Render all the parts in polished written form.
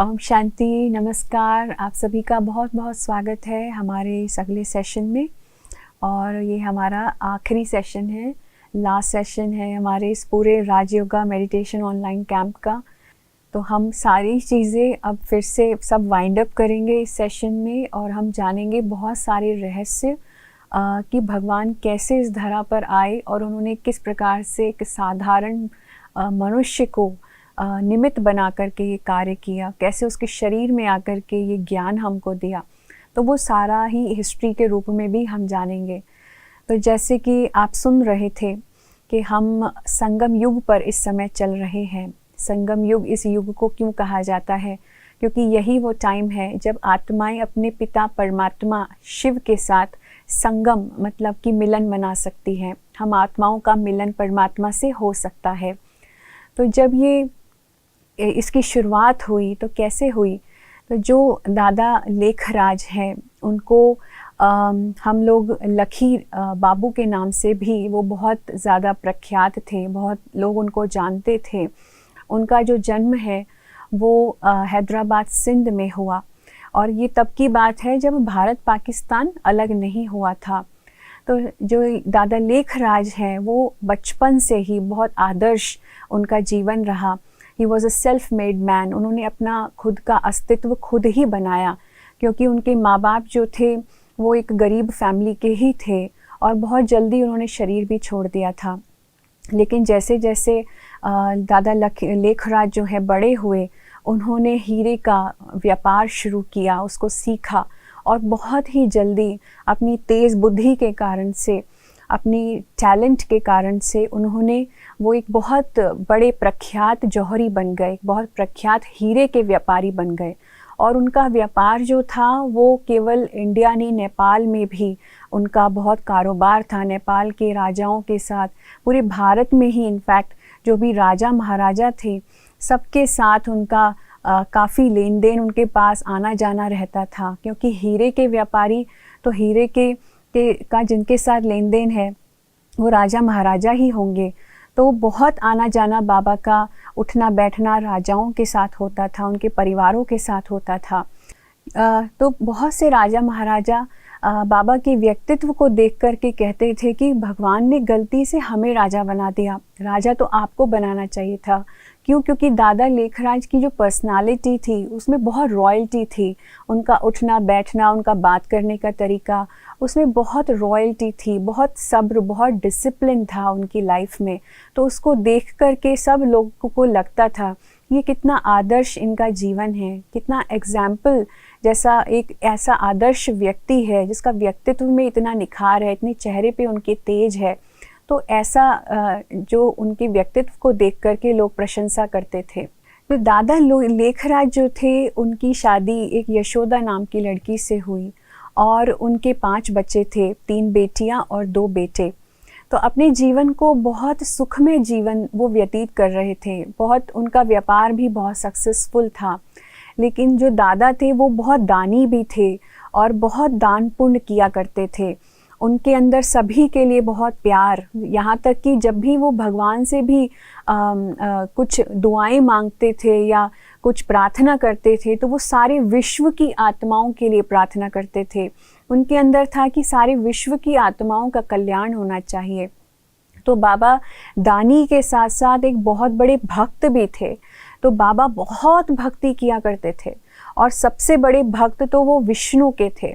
ओम शांति, नमस्कार। आप सभी का बहुत बहुत स्वागत है हमारे इस अगले सेशन में। और ये हमारा आखिरी सेशन है, लास्ट सेशन है हमारे इस पूरे राजयोगा मेडिटेशन ऑनलाइन कैंप का। तो हम सारी चीज़ें अब फिर से सब वाइंड अप करेंगे इस सेशन में, और हम जानेंगे बहुत सारे रहस्य कि भगवान कैसे इस धरा पर आए और उन्होंने किस प्रकार से एक साधारण मनुष्य को निमित्त बना करके ये कार्य किया, कैसे उसके शरीर में आकर के ये ज्ञान हमको दिया। तो वो सारा ही हिस्ट्री के रूप में भी हम जानेंगे। तो जैसे कि आप सुन रहे थे कि हम संगम युग पर इस समय चल रहे हैं। संगम युग, इस युग को क्यों कहा जाता है? क्योंकि यही वो टाइम है जब आत्माएं अपने पिता परमात्मा शिव के साथ संगम मतलब कि मिलन मना सकती हैं। हम आत्माओं का मिलन परमात्मा से हो सकता है। तो जब ये इसकी शुरुआत हुई तो कैसे हुई? तो जो दादा लेखराज हैं उनको हम लोग लखी बाबू के नाम से भी वो बहुत ज़्यादा प्रख्यात थे, बहुत लोग उनको जानते थे। उनका जो जन्म है वो हैदराबाद सिंध में हुआ, और ये तब की बात है जब भारत पाकिस्तान अलग नहीं हुआ था। तो जो दादा लेखराज हैं वो बचपन से ही बहुत आदर्श उनका जीवन रहा। He was a self made man. उन्होंने अपना खुद का अस्तित्व खुद ही बनाया, क्योंकि उनके माँ बाप जो थे वो एक गरीब फैमिली के ही थे, और बहुत जल्दी उन्होंने शरीर भी छोड़ दिया था। लेकिन जैसे जैसे दादा लेखराज जो है बड़े हुए, उन्होंने हीरे का व्यापार शुरू किया, उसको सीखा, और बहुत ही जल्दी अपनी तेज़ बुद्धि के कारण से, अपनी टैलेंट के कारण से उन्होंने वो एक बहुत बड़े प्रख्यात जौहरी बन गए, बहुत प्रख्यात हीरे के व्यापारी बन गए। और उनका व्यापार जो था वो केवल इंडिया नहीं, नेपाल में भी उनका बहुत कारोबार था। नेपाल के राजाओं के साथ, पूरे भारत में ही इनफैक्ट जो भी राजा महाराजा थे सबके साथ उनका काफ़ी लेन देन, उनके पास आना जाना रहता था। क्योंकि हीरे के व्यापारी, तो हीरे का जिनके साथ लेन देन है वो राजा महाराजा ही होंगे। तो बहुत आना जाना बाबा का, उठना बैठना राजाओं के साथ होता था, उनके परिवारों के साथ होता था। तो बहुत से राजा महाराजा बाबा के व्यक्तित्व को देख कर के कहते थे कि भगवान ने गलती से हमें राजा बना दिया, राजा तो आपको बनाना चाहिए था। क्यों? क्योंकि दादा लेखराज की जो पर्सनालिटी थी उसमें बहुत रॉयल्टी थी। उनका उठना बैठना, उनका बात करने का तरीका, उसमें बहुत रॉयल्टी थी, बहुत सब्र, बहुत डिसिप्लिन था उनकी लाइफ में। तो उसको देख कर के सब लोगों को लगता था ये कितना आदर्श इनका जीवन है, कितना एग्जाम्पल जैसा एक ऐसा आदर्श व्यक्ति है जिसका व्यक्तित्व में इतना निखार है, इतने चेहरे पे उनके तेज है। तो ऐसा जो उनके व्यक्तित्व को देख कर के लोग प्रशंसा करते थे। तो दादा लेखराज जो थे उनकी शादी एक यशोदा नाम की लड़की से हुई, और उनके 5 बच्चे थे, 3 बेटियां और 2 बेटे। तो अपने जीवन को बहुत सुखमय जीवन वो व्यतीत कर रहे थे। बहुत उनका व्यापार भी बहुत सक्सेसफुल था। लेकिन जो दादा थे वो बहुत दानी भी थे और बहुत दान पुण्य किया करते थे। उनके अंदर सभी के लिए बहुत प्यार, यहाँ तक कि जब भी वो भगवान से भी कुछ दुआएं मांगते थे या कुछ प्रार्थना करते थे तो वो सारे विश्व की आत्माओं के लिए प्रार्थना करते थे। उनके अंदर था कि सारे विश्व की आत्माओं का कल्याण होना चाहिए। तो बाबा दानी के साथ साथ एक बहुत बड़े भक्त भी थे। तो बाबा बहुत भक्ति किया करते थे, और सबसे बड़े भक्त तो वो विष्णु के थे।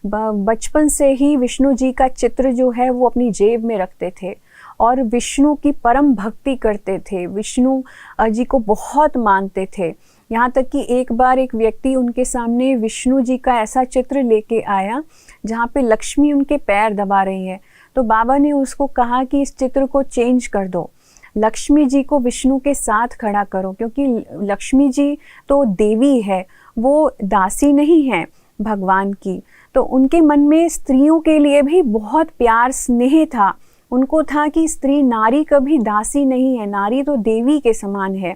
बचपन से ही विष्णु जी का चित्र जो है वो अपनी जेब में रखते थे, और विष्णु की परम भक्ति करते थे, विष्णु जी को बहुत मानते थे। यहाँ तक कि एक बार एक व्यक्ति उनके सामने विष्णु जी का ऐसा चित्र लेके आया जहाँ पे लक्ष्मी उनके पैर दबा रही है। तो बाबा ने उसको कहा कि इस चित्र को चेंज कर दो, लक्ष्मी जी को विष्णु के साथ खड़ा करो, क्योंकि लक्ष्मी जी तो देवी है, वो दासी नहीं है भगवान की। तो उनके मन में स्त्रियों के लिए भी बहुत प्यार स्नेह था। उनको था कि स्त्री नारी कभी दासी नहीं है, नारी तो देवी के समान है।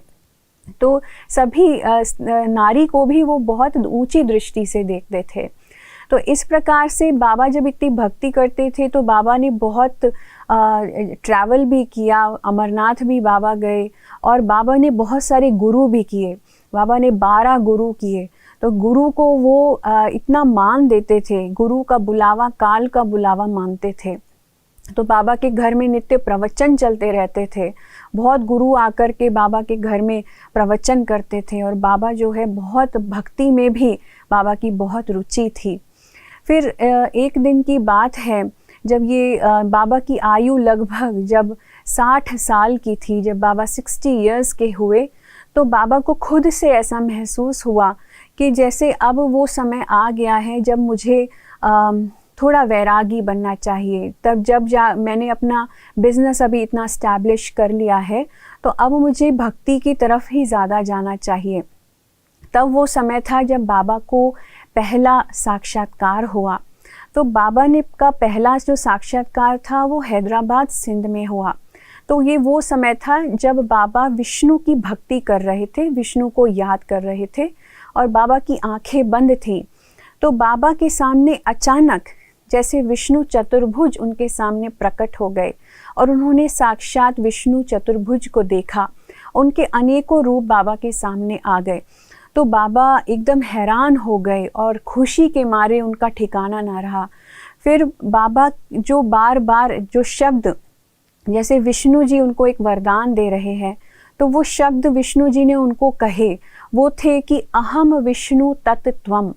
तो सभी नारी को भी वो बहुत ऊंची दृष्टि से देखते थे। तो इस प्रकार से बाबा जब इतनी भक्ति करते थे तो बाबा ने बहुत ट्रैवल भी किया, अमरनाथ भी बाबा गए, और बाबा ने बहुत सारे गुरु भी किए। बाबा ने 12 गुरु किए। तो गुरु को वो इतना मान देते थे, गुरु का बुलावा काल का बुलावा मानते थे। तो बाबा के घर में नित्य प्रवचन चलते रहते थे। बहुत गुरु आकर के बाबा के घर में प्रवचन करते थे और बाबा जो है बहुत भक्ति में भी बाबा की बहुत रुचि थी। फिर एक दिन की बात है, जब ये बाबा की आयु लगभग जब 60 साल की थी, जब बाबा 60 इयर्स के हुए, तो बाबा को खुद से ऐसा महसूस हुआ कि जैसे अब वो समय आ गया है जब मुझे थोड़ा वैरागी बनना चाहिए। तब जब मैंने अपना बिजनेस अभी इतना स्टैब्लिश कर लिया है, तो अब मुझे भक्ति की तरफ ही ज़्यादा जाना चाहिए। तब वो समय था जब बाबा को पहला साक्षात्कार हुआ। तो बाबा ने का पहला जो साक्षात्कार था वो हैदराबाद सिंध में हुआ। तो ये वो समय था जब बाबा विष्णु की भक्ति कर रहे थे, विष्णु को याद कर रहे थे और बाबा की आंखें बंद थी। तो बाबा के सामने अचानक जैसे विष्णु चतुर्भुज उनके सामने प्रकट हो गए और उन्होंने साक्षात विष्णु चतुर्भुज को देखा। उनके अनेकों रूप बाबा के सामने आ गए। तो बाबा एकदम हैरान हो गए और खुशी के मारे उनका ठिकाना ना रहा। फिर बाबा जो बार बार जो शब्द, जैसे विष्णु जी उनको एक वरदान दे रहे हैं, तो वो शब्द विष्णु जी ने उनको कहे वो थे कि अहम विष्णु तत्त्वम,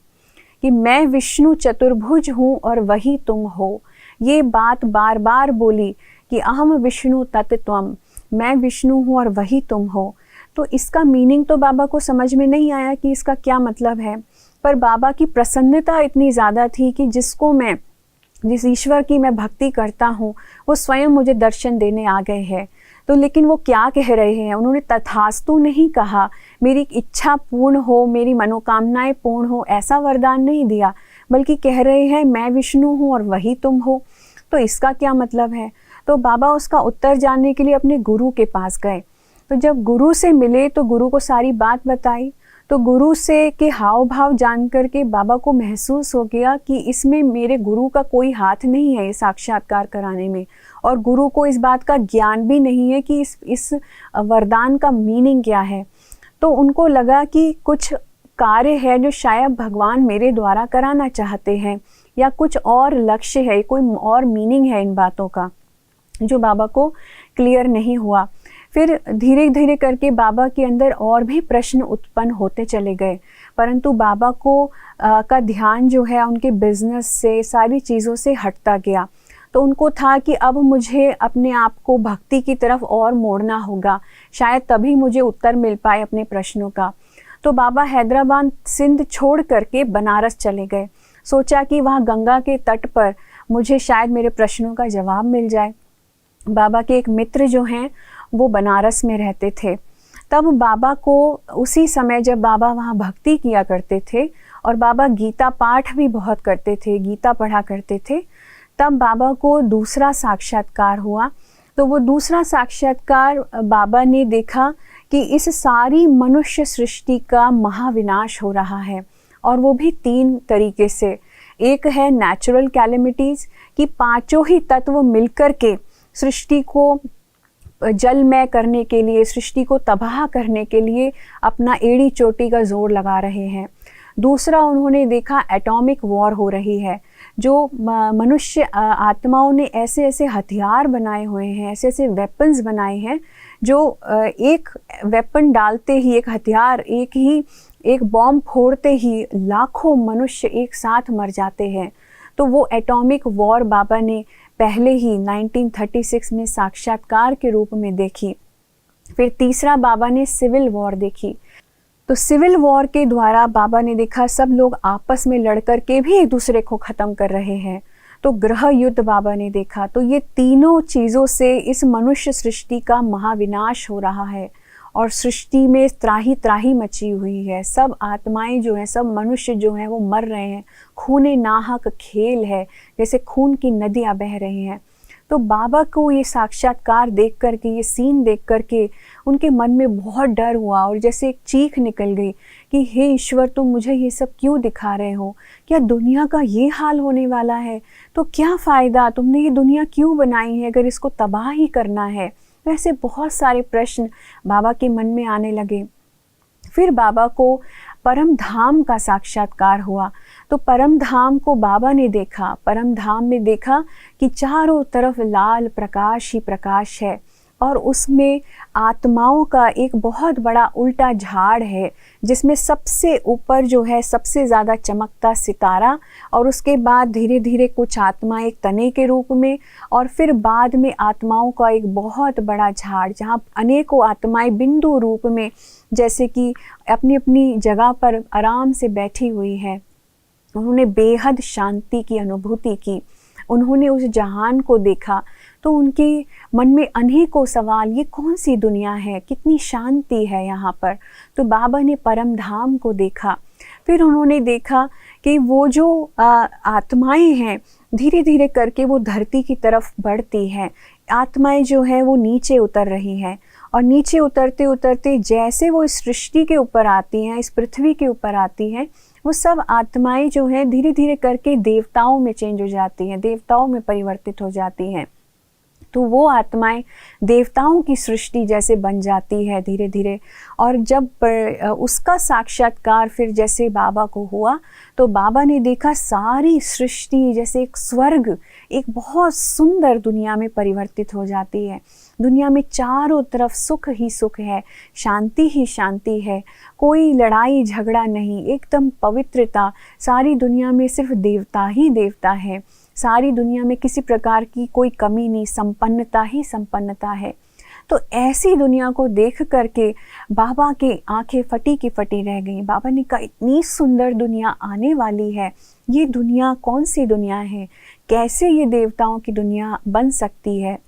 कि मैं विष्णु चतुर्भुज हूँ और वही तुम हो। ये बात बार बार बोली कि अहम विष्णु तत्त्वम, मैं विष्णु हूँ और वही तुम हो। तो इसका मीनिंग तो बाबा को समझ में नहीं आया कि इसका क्या मतलब है, पर बाबा की प्रसन्नता इतनी ज़्यादा थी कि जिस ईश्वर की मैं भक्ति करता हूँ वो स्वयं मुझे दर्शन देने आ गए हैं। तो लेकिन वो क्या कह रहे हैं, उन्होंने तथास्तु नहीं कहा, मेरी इच्छा पूर्ण हो, मेरी मनोकामनाएं पूर्ण हो, ऐसा वरदान नहीं दिया, बल्कि कह रहे हैं मैं विष्णु हूँ और वही तुम हो। तो इसका क्या मतलब है? तो बाबा उसका उत्तर जानने के लिए अपने गुरु के पास गए। तो जब गुरु से मिले तो गुरु को सारी बात बताई। तो गुरु से के हाव भाव जान करके बाबा को महसूस हो गया कि इसमें मेरे गुरु का कोई हाथ नहीं है इस साक्षात्कार कराने में, और गुरु को इस बात का ज्ञान भी नहीं है कि इस वरदान का मीनिंग क्या है। तो उनको लगा कि कुछ कार्य है जो शायद भगवान मेरे द्वारा कराना चाहते हैं, या कुछ और लक्ष्य है, कोई और मीनिंग है इन बातों का, जो बाबा को क्लियर नहीं हुआ। फिर धीरे धीरे करके बाबा के अंदर और भी प्रश्न उत्पन्न होते चले गए, परंतु बाबा को का ध्यान जो है उनके बिजनेस से, सारी चीज़ों से हटता गया। तो उनको था कि अब मुझे अपने आप को भक्ति की तरफ और मोड़ना होगा, शायद तभी मुझे उत्तर मिल पाए अपने प्रश्नों का। तो बाबा हैदराबाद सिंध छोड़ करके बनारस चले गए। सोचा कि वहाँ गंगा के तट पर मुझे शायद मेरे प्रश्नों का जवाब मिल जाए। बाबा के एक मित्र जो हैं वो बनारस में रहते थे। तब बाबा को उसी समय जब बाबा वहाँ भक्ति किया करते थे और बाबा गीता पाठ भी बहुत करते थे, गीता पढ़ा करते थे, तब बाबा को दूसरा साक्षात्कार हुआ। तो वो दूसरा साक्षात्कार बाबा ने देखा कि इस सारी मनुष्य सृष्टि का महाविनाश हो रहा है, और वो भी 3 तरीके से। एक है नेचुरल कैलेमिटीज़, कि 5 ही तत्व मिलकर के सृष्टि को जलमय करने के लिए, सृष्टि को तबाह करने के लिए अपना एड़ी चोटी का जोर लगा रहे हैं। दूसरा उन्होंने देखा एटॉमिक वॉर हो रही है, जो मनुष्य आत्माओं ने ऐसे ऐसे हथियार बनाए हुए हैं, ऐसे ऐसे वेपन्स बनाए हैं, जो एक वेपन डालते ही, एक हथियार, एक बॉम्ब फोड़ते ही लाखों मनुष्य एक साथ मर जाते हैं। तो वो एटॉमिक वॉर बाबा ने पहले ही 1936 में साक्षात्कार के रूप में देखी। फिर तीसरा बाबा ने सिविल वॉर देखी। तो सिविल वॉर के द्वारा बाबा ने देखा सब लोग आपस में लड़कर के भी एक दूसरे को ख़त्म कर रहे हैं। तो ग्रह युद्ध बाबा ने देखा। तो ये तीनों चीज़ों से इस मनुष्य सृष्टि का महाविनाश हो रहा है और सृष्टि में त्राही त्राही मची हुई है। सब आत्माएं जो हैं, सब मनुष्य जो हैं वो मर रहे हैं। खूने नाहक खेल है, जैसे खून की नदियाँ बह रही हैं। तो बाबा को ये साक्षात्कार देख करके, ये सीन देख करके उनके मन में बहुत डर हुआ और जैसे एक चीख निकल गई कि हे ईश्वर, तुम मुझे ये सब क्यों दिखा रहे हो? क्या दुनिया का ये हाल होने वाला है? तो क्या फ़ायदा, तुमने ये दुनिया क्यों बनाई है अगर इसको तबाह ही करना है? वैसे बहुत सारे प्रश्न बाबा के मन में आने लगे। फिर बाबा को परम धाम का साक्षात्कार हुआ। तो परम धाम को बाबा ने देखा, परम धाम में देखा कि चारों तरफ लाल प्रकाश ही प्रकाश है और उसमें आत्माओं का एक बहुत बड़ा उल्टा झाड़ है, जिसमें सबसे ऊपर जो है सबसे ज़्यादा चमकता सितारा, और उसके बाद धीरे धीरे कुछ आत्मा एक तने के रूप में, और फिर बाद में आत्माओं का एक बहुत बड़ा झाड़, जहाँ अनेकों आत्माएं बिंदु रूप में जैसे कि अपनी अपनी जगह पर आराम से बैठी हुई है। उन्होंने बेहद शांति की अनुभूति की, उन्होंने उस जहान को देखा। तो उनके मन में अनेकों सवाल, ये कौन सी दुनिया है, कितनी शांति है यहाँ पर। तो बाबा ने परम धाम को देखा। फिर उन्होंने देखा कि वो जो आत्माएं हैं धीरे धीरे करके वो धरती की तरफ बढ़ती हैं। आत्माएं जो हैं वो नीचे उतर रही हैं, और नीचे उतरते उतरते जैसे वो इस सृष्टि के ऊपर आती हैं, इस पृथ्वी के ऊपर आती हैं, वो सब आत्माएं जो हैं धीरे धीरे करके देवताओं में चेंज हो जाती हैं, देवताओं में परिवर्तित हो जाती हैं। तो वो आत्माएं देवताओं की सृष्टि जैसे बन जाती है धीरे धीरे। और जब उसका साक्षात्कार फिर जैसे बाबा को हुआ, तो बाबा ने देखा सारी सृष्टि जैसे एक स्वर्ग, एक बहुत सुंदर दुनिया में परिवर्तित हो जाती है। दुनिया में चारों तरफ सुख ही सुख है, शांति ही शांति है, कोई लड़ाई झगड़ा नहीं, एकदम पवित्रता। सारी दुनिया में सिर्फ देवता ही देवता है, सारी दुनिया में किसी प्रकार की कोई कमी नहीं, संपन्नता ही संपन्नता है। तो ऐसी दुनिया को देख करके बाबा के आंखें फटी की फटी रह गई। बाबा ने कहा, इतनी सुंदर दुनिया आने वाली है, ये दुनिया कौन सी दुनिया है, कैसे ये देवताओं की दुनिया बन सकती है।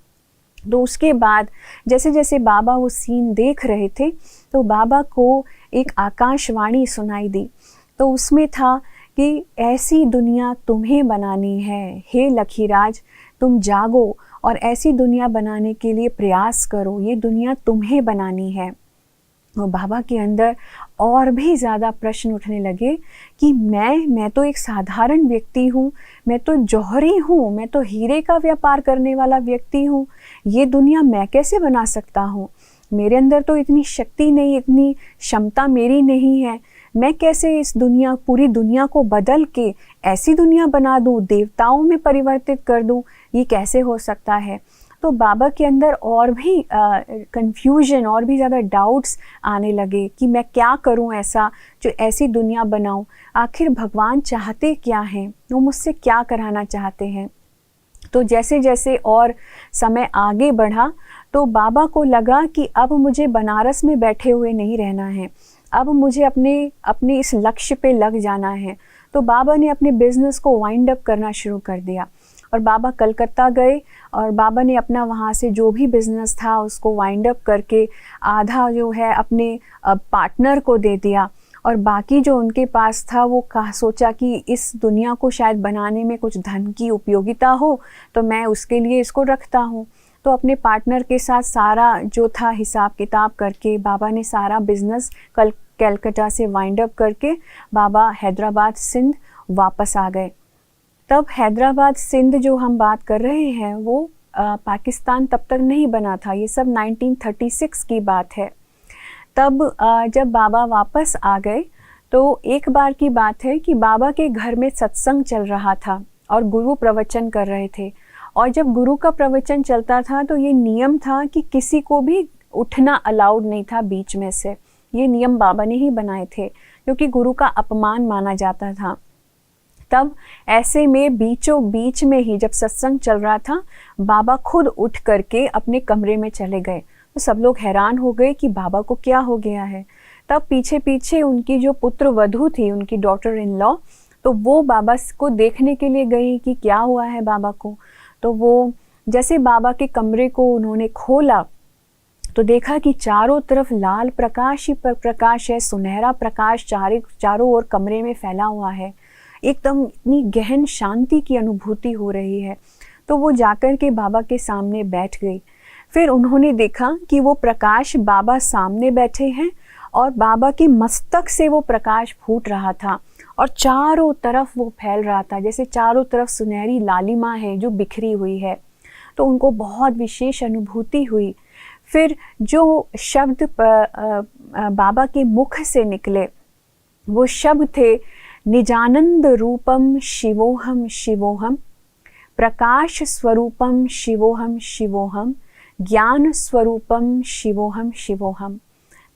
तो उसके बाद जैसे जैसे बाबा वो सीन देख रहे थे, तो बाबा को एक आकाशवाणी सुनाई दी। तो उसमें था कि ऐसी दुनिया तुम्हें बनानी है, हे लखीराज, तुम जागो और ऐसी दुनिया बनाने के लिए प्रयास करो, ये दुनिया तुम्हें बनानी है। और बाबा के अंदर और भी ज़्यादा प्रश्न उठने लगे कि मैं तो एक साधारण व्यक्ति हूँ, मैं तो जौहरी हूँ, मैं तो हीरे का व्यापार करने वाला व्यक्ति हूँ, ये दुनिया मैं कैसे बना सकता हूँ, मेरे अंदर तो इतनी शक्ति नहीं, इतनी क्षमता मेरी नहीं है, मैं कैसे इस दुनिया, पूरी दुनिया को बदल के ऐसी दुनिया बना दूँ, देवताओं में परिवर्तित कर दूँ, ये कैसे हो सकता है। तो बाबा के अंदर और भी कंफ्यूजन, और भी ज़्यादा डाउट्स आने लगे कि मैं क्या करूं ऐसा जो ऐसी दुनिया बनाऊं, आखिर भगवान चाहते क्या हैं, वो मुझसे क्या कराना चाहते हैं। तो जैसे जैसे और समय आगे बढ़ा, तो बाबा को लगा कि अब मुझे बनारस में बैठे हुए नहीं रहना है, अब मुझे अपने इस लक्ष्य पे लग जाना है। तो बाबा ने अपने बिजनेस को वाइंड अप करना शुरू कर दिया, और बाबा कलकत्ता गए, और बाबा ने अपना वहाँ से जो भी बिज़नेस था उसको वाइंड अप करके आधा जो है अपने पार्टनर को दे दिया, और बाकी जो उनके पास था वो सोचा कि इस दुनिया को शायद बनाने में कुछ धन की उपयोगिता हो, तो मैं उसके लिए इसको रखता हूँ। तो अपने पार्टनर के साथ सारा जो था हिसाब किताब करके बाबा ने सारा बिज़नेस कलकत्ता से वाइंड अप करके बाबा हैदराबाद सिंध वापस आ गए। तब हैदराबाद सिंध जो हम बात कर रहे हैं वो पाकिस्तान तब तक नहीं बना था, ये सब 1936 की बात है। तब जब बाबा वापस आ गए, तो एक बार की बात है कि बाबा के घर में सत्संग चल रहा था और गुरु प्रवचन कर रहे थे। और जब गुरु का प्रवचन चलता था तो ये नियम था कि किसी को भी उठना अलाउड नहीं था बीच में से, ये नियम बाबा ने ही बनाए थे, क्योंकि गुरु का अपमान माना जाता था। तब ऐसे में बीचों बीच में ही जब सत्संग चल रहा था, बाबा खुद उठ करके अपने कमरे में चले गए। तो सब लोग हैरान हो गए कि बाबा को क्या हो गया है। तब पीछे पीछे उनकी जो पुत्र वधू थी, उनकी डॉटर इन लॉ, तो वो बाबा को देखने के लिए गई कि क्या हुआ है बाबा को। तो वो जैसे बाबा के कमरे को उन्होंने खोला, तो देखा कि चारों तरफ लाल प्रकाश ही प्रकाश है, सुनहरा प्रकाश चारों ओर कमरे में फैला हुआ है, एकदम इतनी गहन शांति की अनुभूति हो रही है। तो वो जाकर के बाबा के सामने बैठ गई। फिर उन्होंने देखा कि वो प्रकाश बाबा सामने बैठे हैं, और बाबा के मस्तक से वो प्रकाश फूट रहा था, और चारों तरफ वो फैल रहा था, जैसे चारों तरफ सुनहरी लालिमा है जो बिखरी हुई है। तो उनको बहुत विशेष अनुभूति हुई। फिर जो शब्द बाबा के मुख से निकले वो शब्द थे, निजानंद रूपम शिवोहम शिवोहम, प्रकाश स्वरूपम शिवोहम शिवोहम, ज्ञान स्वरूपम शिवोहम शिवोहम।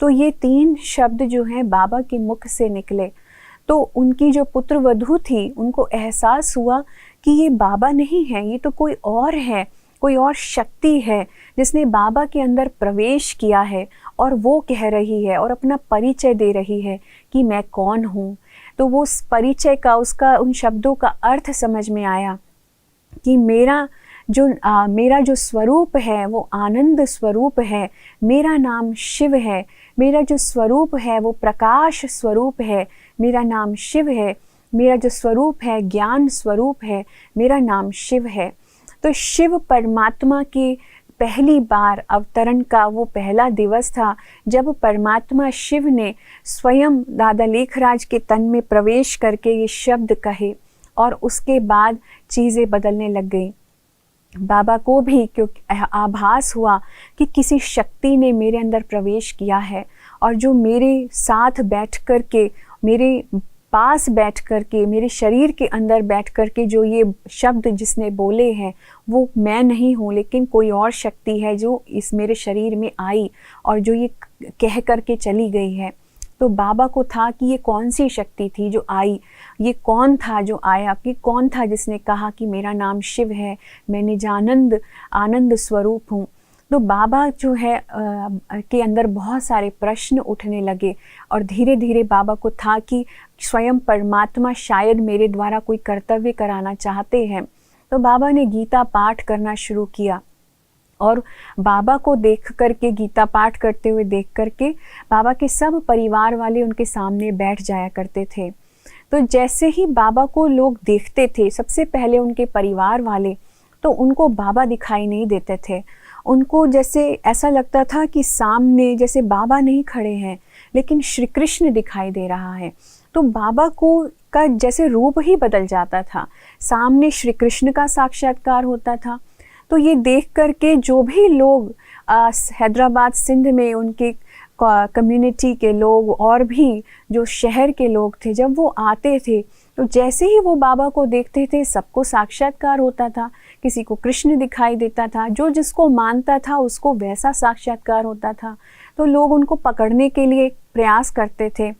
तो ये 3 शब्द जो हैं बाबा के मुख से निकले। तो उनकी जो पुत्र वधू थी उनको एहसास हुआ कि ये बाबा नहीं है, ये तो कोई और है, कोई और शक्ति है जिसने बाबा के अंदर प्रवेश किया है और वो कह रही है और अपना परिचय दे रही है कि मैं कौन हूँ। तो वो उस परिचय का, उसका, उन शब्दों का अर्थ समझ में आया कि मेरा जो स्वरूप है वो आनंद स्वरूप है, मेरा नाम शिव है, मेरा जो स्वरूप है वो प्रकाश स्वरूप है, मेरा नाम शिव है, मेरा जो स्वरूप है ज्ञान स्वरूप है, मेरा नाम शिव है। तो शिव परमात्मा के पहली बार अवतरण का वो पहला दिवस था जब परमात्मा शिव ने स्वयं दादा लेखराज के तन में प्रवेश करके ये शब्द कहे और उसके बाद चीज़ें बदलने लग गई। बाबा को भी क्योंकि आभास हुआ कि किसी शक्ति ने मेरे अंदर प्रवेश किया है और जो मेरे साथ बैठ कर के, मेरे पास बैठ कर के, मेरे शरीर के अंदर बैठ कर के जो ये शब्द जिसने बोले हैं वो मैं नहीं हूँ, लेकिन कोई और शक्ति है जो इस मेरे शरीर में आई और जो ये कह कर के चली गई है। तो बाबा को था कि ये कौन सी शक्ति थी जो आई, ये कौन था जो आया, कि कौन था जिसने कहा कि मेरा नाम शिव है, मैं निजानंद आनंद स्वरूप हूँ। तो बाबा जो है के अंदर बहुत सारे प्रश्न उठने लगे और धीरे धीरे बाबा को था कि स्वयं परमात्मा शायद मेरे द्वारा कोई कर्तव्य कराना चाहते हैं। तो बाबा ने गीता पाठ करना शुरू किया और बाबा को देख करके, गीता पाठ करते हुए देख करके बाबा के सब परिवार वाले उनके सामने बैठ जाया करते थे। तो जैसे ही बाबा को लोग देखते थे, सबसे पहले उनके परिवार वाले, तो उनको बाबा दिखाई नहीं देते थे। उनको जैसे ऐसा लगता था कि सामने जैसे बाबा नहीं खड़े हैं लेकिन श्री कृष्ण दिखाई दे रहा है। तो बाबा को का जैसे रूप ही बदल जाता था, सामने श्री कृष्ण का साक्षात्कार होता था। तो ये देख करके जो भी लोग हैदराबाद सिंध में उनके कम्युनिटी के लोग और भी जो शहर के लोग थे, जब वो आते थे तो जैसे ही वो बाबा को देखते थे सबको साक्षात्कार होता था। किसी को कृष्ण दिखाई देता था, जो जिसको मानता था उसको वैसा साक्षात्कार होता था। तो लोग उनको पकड़ने के लिए प्रयास करते थे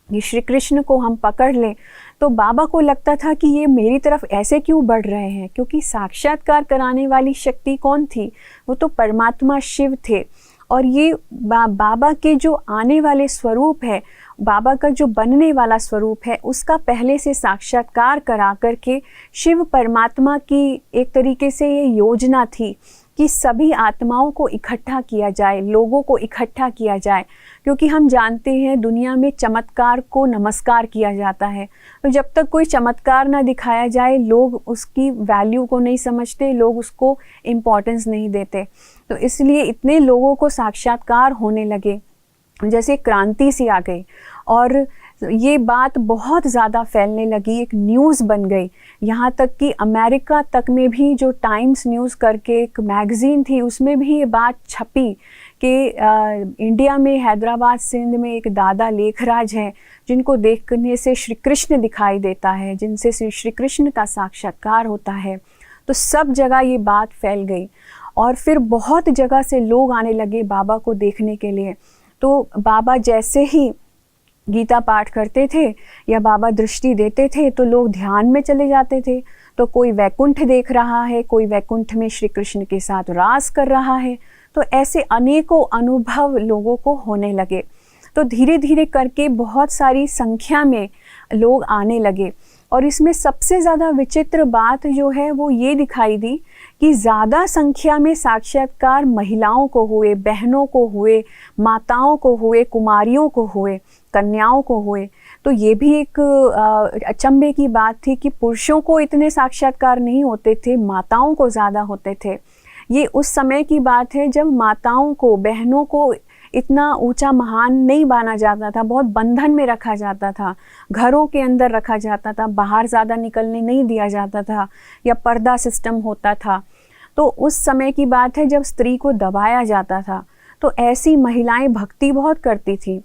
कि श्री कृष्ण को हम पकड़ लें। तो बाबा को लगता था कि ये मेरी तरफ ऐसे क्यों बढ़ रहे हैं, क्योंकि साक्षात्कार कराने वाली शक्ति कौन थी, वो तो परमात्मा शिव थे। और ये बाबा के जो आने वाले स्वरूप है, बाबा का जो बनने वाला स्वरूप है, उसका पहले से साक्षात्कार करा करके शिव परमात्मा की एक तरीके से ये योजना थी कि सभी आत्माओं को इकट्ठा किया जाए, लोगों को इकट्ठा किया जाए। क्योंकि हम जानते हैं दुनिया में चमत्कार को नमस्कार किया जाता है, तो जब तक कोई चमत्कार ना दिखाया जाए लोग उसकी वैल्यू को नहीं समझते, लोग उसको इम्पोर्टेंस नहीं देते। तो इसलिए इतने लोगों को साक्षात्कार होने लगे, जैसे क्रांति सी आ गई और ये बात बहुत ज़्यादा फैलने लगी, एक न्यूज़ बन गई। यहाँ तक कि अमेरिका तक में भी जो टाइम्स न्यूज़ करके एक मैगज़ीन थी उसमें भी ये बात छपी कि इंडिया में हैदराबाद सिंध में एक दादा लेखराज हैं जिनको देखने से श्री कृष्ण दिखाई देता है, जिनसे श्री कृष्ण का साक्षात्कार होता है। तो सब जगह ये बात फैल गई और फिर बहुत जगह से लोग आने लगे बाबा को देखने के लिए। तो बाबा जैसे ही गीता पाठ करते थे या बाबा दृष्टि देते थे तो लोग ध्यान में चले जाते थे। तो कोई वैकुंठ देख रहा है, कोई वैकुंठ में श्री कृष्ण के साथ रास कर रहा है। तो ऐसे अनेकों अनुभव लोगों को होने लगे। तो धीरे धीरे करके बहुत सारी संख्या में लोग आने लगे और इसमें सबसे ज़्यादा विचित्र बात जो है वो ये दिखाई दी कि ज़्यादा संख्या में साक्षात्कार महिलाओं को हुए, बहनों को हुए, माताओं को हुए, कुमारियों को हुए, कन्याओं को हुए। तो ये भी एक अचंभे की बात थी कि पुरुषों को इतने साक्षात्कार नहीं होते थे, माताओं को ज़्यादा होते थे। ये उस समय की बात है जब माताओं को, बहनों को इतना ऊंचा महान नहीं माना जाता था, बहुत बंधन में रखा जाता था, घरों के अंदर रखा जाता था, बाहर ज़्यादा निकलने नहीं दिया जाता था या पर्दा सिस्टम होता था। तो उस समय की बात है जब स्त्री को दबाया जाता था। तो ऐसी महिलाएं भक्ति बहुत करती थी।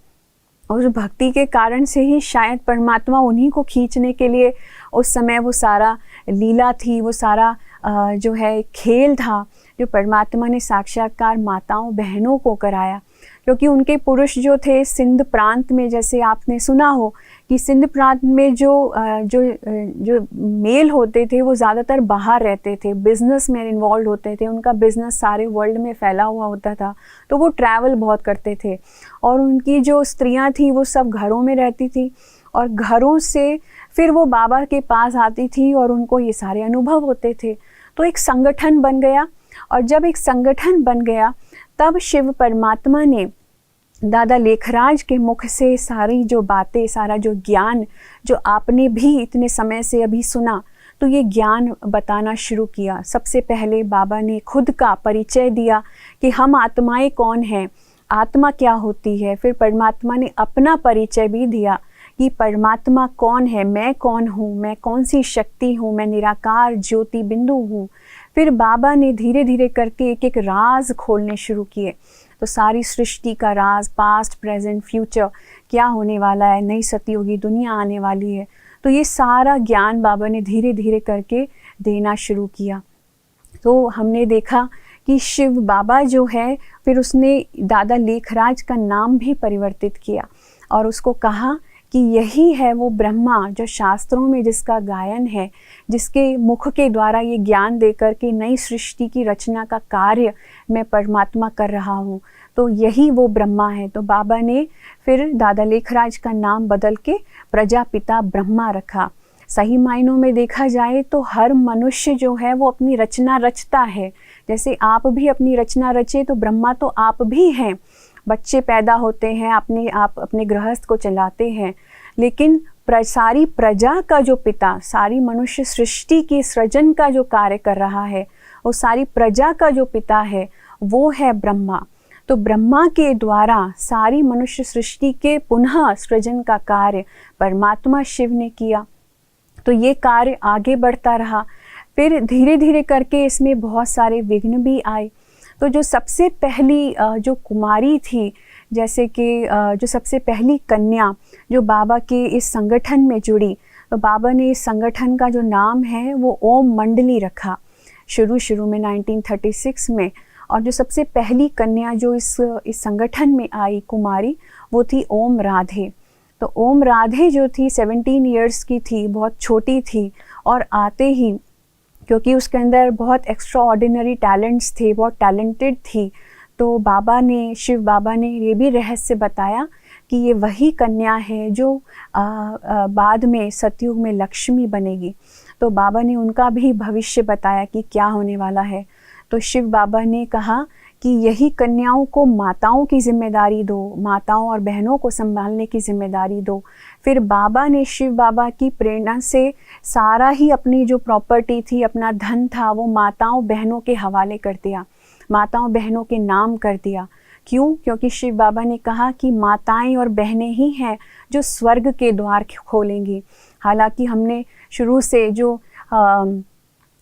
उस भक्ति के कारण से ही शायद परमात्मा उन्हीं को खींचने के लिए उस समय वो सारा लीला थी, वो सारा जो है खेल था जो परमात्मा ने साक्षात्कार माताओं बहनों को कराया। क्योंकि उनके पुरुष जो थे सिंध प्रांत में, जैसे आपने सुना हो कि सिंध प्रांत में जो मेल होते थे वो ज़्यादातर बाहर रहते थे, बिजनेस में इन्वॉल्व होते थे, उनका बिजनेस सारे वर्ल्ड में फैला हुआ होता था, तो वो ट्रैवल बहुत करते थे। और उनकी जो स्त्रियां थी वो सब घरों में रहती थी और घरों से फिर वो बाबा के पास आती थी और उनको ये सारे अनुभव होते थे। तो एक संगठन बन गया, और जब एक संगठन बन गया तब शिव परमात्मा ने दादा लेखराज के मुख से सारी जो बातें, सारा जो ज्ञान जो आपने भी इतने समय से अभी सुना, तो ये ज्ञान बताना शुरू किया। सबसे पहले बाबा ने खुद का परिचय दिया कि हम आत्माएं कौन हैं, आत्मा क्या होती है। फिर परमात्मा ने अपना परिचय भी दिया कि परमात्मा कौन है, मैं कौन हूँ, मैं कौन सी शक्ति हूँ, मैं निराकार ज्योति बिंदु हूँ। फिर बाबा ने धीरे धीरे करके एक एक राज खोलने शुरू किए। तो सारी सृष्टि का राज, पास्ट प्रेजेंट फ्यूचर, क्या होने वाला है, नई सतयुगी दुनिया आने वाली है, तो ये सारा ज्ञान बाबा ने धीरे धीरे करके देना शुरू किया। तो हमने देखा कि शिव बाबा जो है, फिर उसने दादा लेखराज का नाम भी परिवर्तित किया और उसको कहा कि यही है वो ब्रह्मा जो शास्त्रों में जिसका गायन है, जिसके मुख के द्वारा ये ज्ञान देकर के नई सृष्टि की रचना का कार्य मैं परमात्मा कर रहा हूँ, तो यही वो ब्रह्मा है। तो बाबा ने फिर दादा लेखराज का नाम बदल के प्रजापिता ब्रह्मा रखा। सही मायनों में देखा जाए तो हर मनुष्य जो है वो अपनी रचना रचता है। जैसे आप भी अपनी रचना रचे तो ब्रह्मा तो आप भी हैं। बच्चे पैदा होते हैं, आप अपने गृहस्थ को चलाते हैं, लेकिन सारी प्रजा का जो पिता, सारी मनुष्य सृष्टि की सृजन का जो कार्य कर रहा है, वो सारी प्रजा का जो पिता है वो है ब्रह्मा। तो ब्रह्मा के द्वारा सारी मनुष्य सृष्टि के पुनः सृजन का कार्य परमात्मा शिव ने किया। तो ये कार्य आगे बढ़ता रहा। फिर धीरे धीरे करके इसमें बहुत सारे विघ्न भी आए। तो जो सबसे पहली जो कुमारी थी, जैसे कि जो सबसे पहली कन्या जो बाबा के इस संगठन में जुड़ी, तो बाबा ने इस संगठन का जो नाम है वो ओम मंडली रखा शुरू में 1936 में। और जो सबसे पहली कन्या जो इस संगठन में आई कुमारी, वो थी ओम राधे। तो ओम राधे जो थी 17 इयर्स की थी, बहुत छोटी थी, और आते ही क्योंकि उसके अंदर बहुत एक्स्ट्रा ऑर्डिनरी टैलेंट्स थे, बहुत टैलेंटेड थी, तो शिव बाबा ने ये भी रहस्य बताया कि ये वही कन्या है जो बाद में सतयुग में लक्ष्मी बनेगी। तो बाबा ने उनका भी भविष्य बताया कि क्या होने वाला है। तो शिव बाबा ने कहा कि यही कन्याओं को माताओं की जिम्मेदारी दो, माताओं और बहनों को संभालने की जिम्मेदारी दो। फिर बाबा ने शिव बाबा की प्रेरणा से सारा ही अपनी जो प्रॉपर्टी थी, अपना धन था, वो माताओं बहनों के हवाले कर दिया, माताओं बहनों के नाम कर दिया। क्यों? क्योंकि शिव बाबा ने कहा कि माताएं और बहनें ही हैं जो स्वर्ग के द्वार खोलेंगी। हालांकि हमने शुरू से जो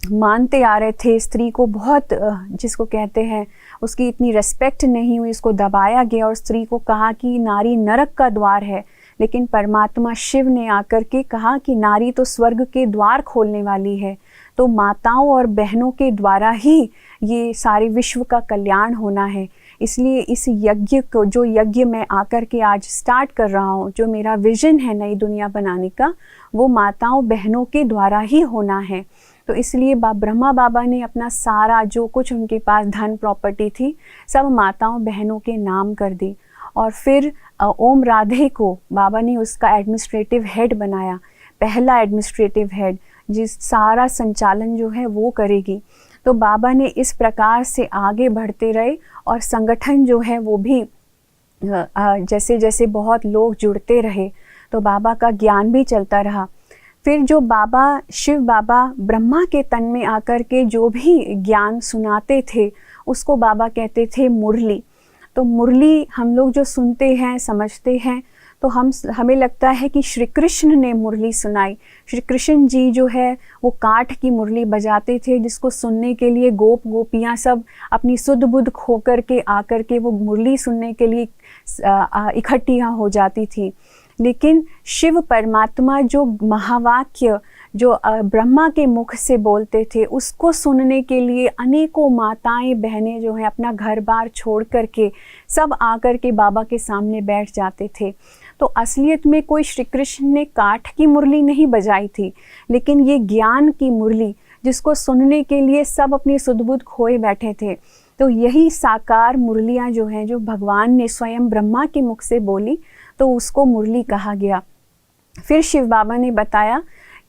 मानते आ रहे थे स्त्री को बहुत, जिसको कहते हैं, उसकी इतनी रेस्पेक्ट नहीं हुई, इसको दबाया गया और स्त्री को कहा कि नारी नरक का द्वार है। लेकिन परमात्मा शिव ने आकर के कहा कि नारी तो स्वर्ग के द्वार खोलने वाली है। तो माताओं और बहनों के द्वारा ही ये सारे विश्व का कल्याण होना है। इसलिए इस यज्ञ को, जो यज्ञ मैं आकर के आज स्टार्ट कर रहा हूँ, जो मेरा विजन है नई दुनिया बनाने का, वो माताओं बहनों के द्वारा ही होना है। तो इसलिए ब्रह्मा बाबा ने अपना सारा जो कुछ उनके पास धन प्रॉपर्टी थी सब माताओं बहनों के नाम कर दी। और फिर ओम राधे को बाबा ने उसका एडमिनिस्ट्रेटिव हेड बनाया, पहला एडमिनिस्ट्रेटिव हेड, जिस सारा संचालन जो है वो करेगी। तो बाबा ने इस प्रकार से आगे बढ़ते रहे और संगठन जो है वो भी जैसे जैसे बहुत लोग जुड़ते रहे तो बाबा का ज्ञान भी चलता रहा। फिर जो बाबा शिव बाबा ब्रह्मा के तन में आकर के जो भी ज्ञान सुनाते थे उसको बाबा कहते थे मुरली। तो मुरली हम लोग जो सुनते हैं, समझते हैं, तो हमें लगता है कि श्री कृष्ण ने मुरली सुनाई। श्री कृष्ण जी जो है वो काठ की मुरली बजाते थे, जिसको सुनने के लिए गोप गोपियाँ सब अपनी सुध बुध खो कर के आकर के वो मुरली सुनने के लिए इकट्ठियाँ हो जाती थी। लेकिन शिव परमात्मा जो महावाक्य जो ब्रह्मा के मुख से बोलते थे, उसको सुनने के लिए अनेकों माताएं बहनें जो हैं अपना घर बार छोड़ कर के सब आकर के बाबा के सामने बैठ जाते थे। तो असलियत में कोई श्री कृष्ण ने काठ की मुरली नहीं बजाई थी, लेकिन ये ज्ञान की मुरली जिसको सुनने के लिए सब अपनी सुध-बुध खोए बैठे थे। तो यही साकार मुरलियाँ जो हैं, जो भगवान ने स्वयं ब्रह्मा के मुख से बोली, तो उसको मुरली कहा गया। फिर शिव बाबा ने बताया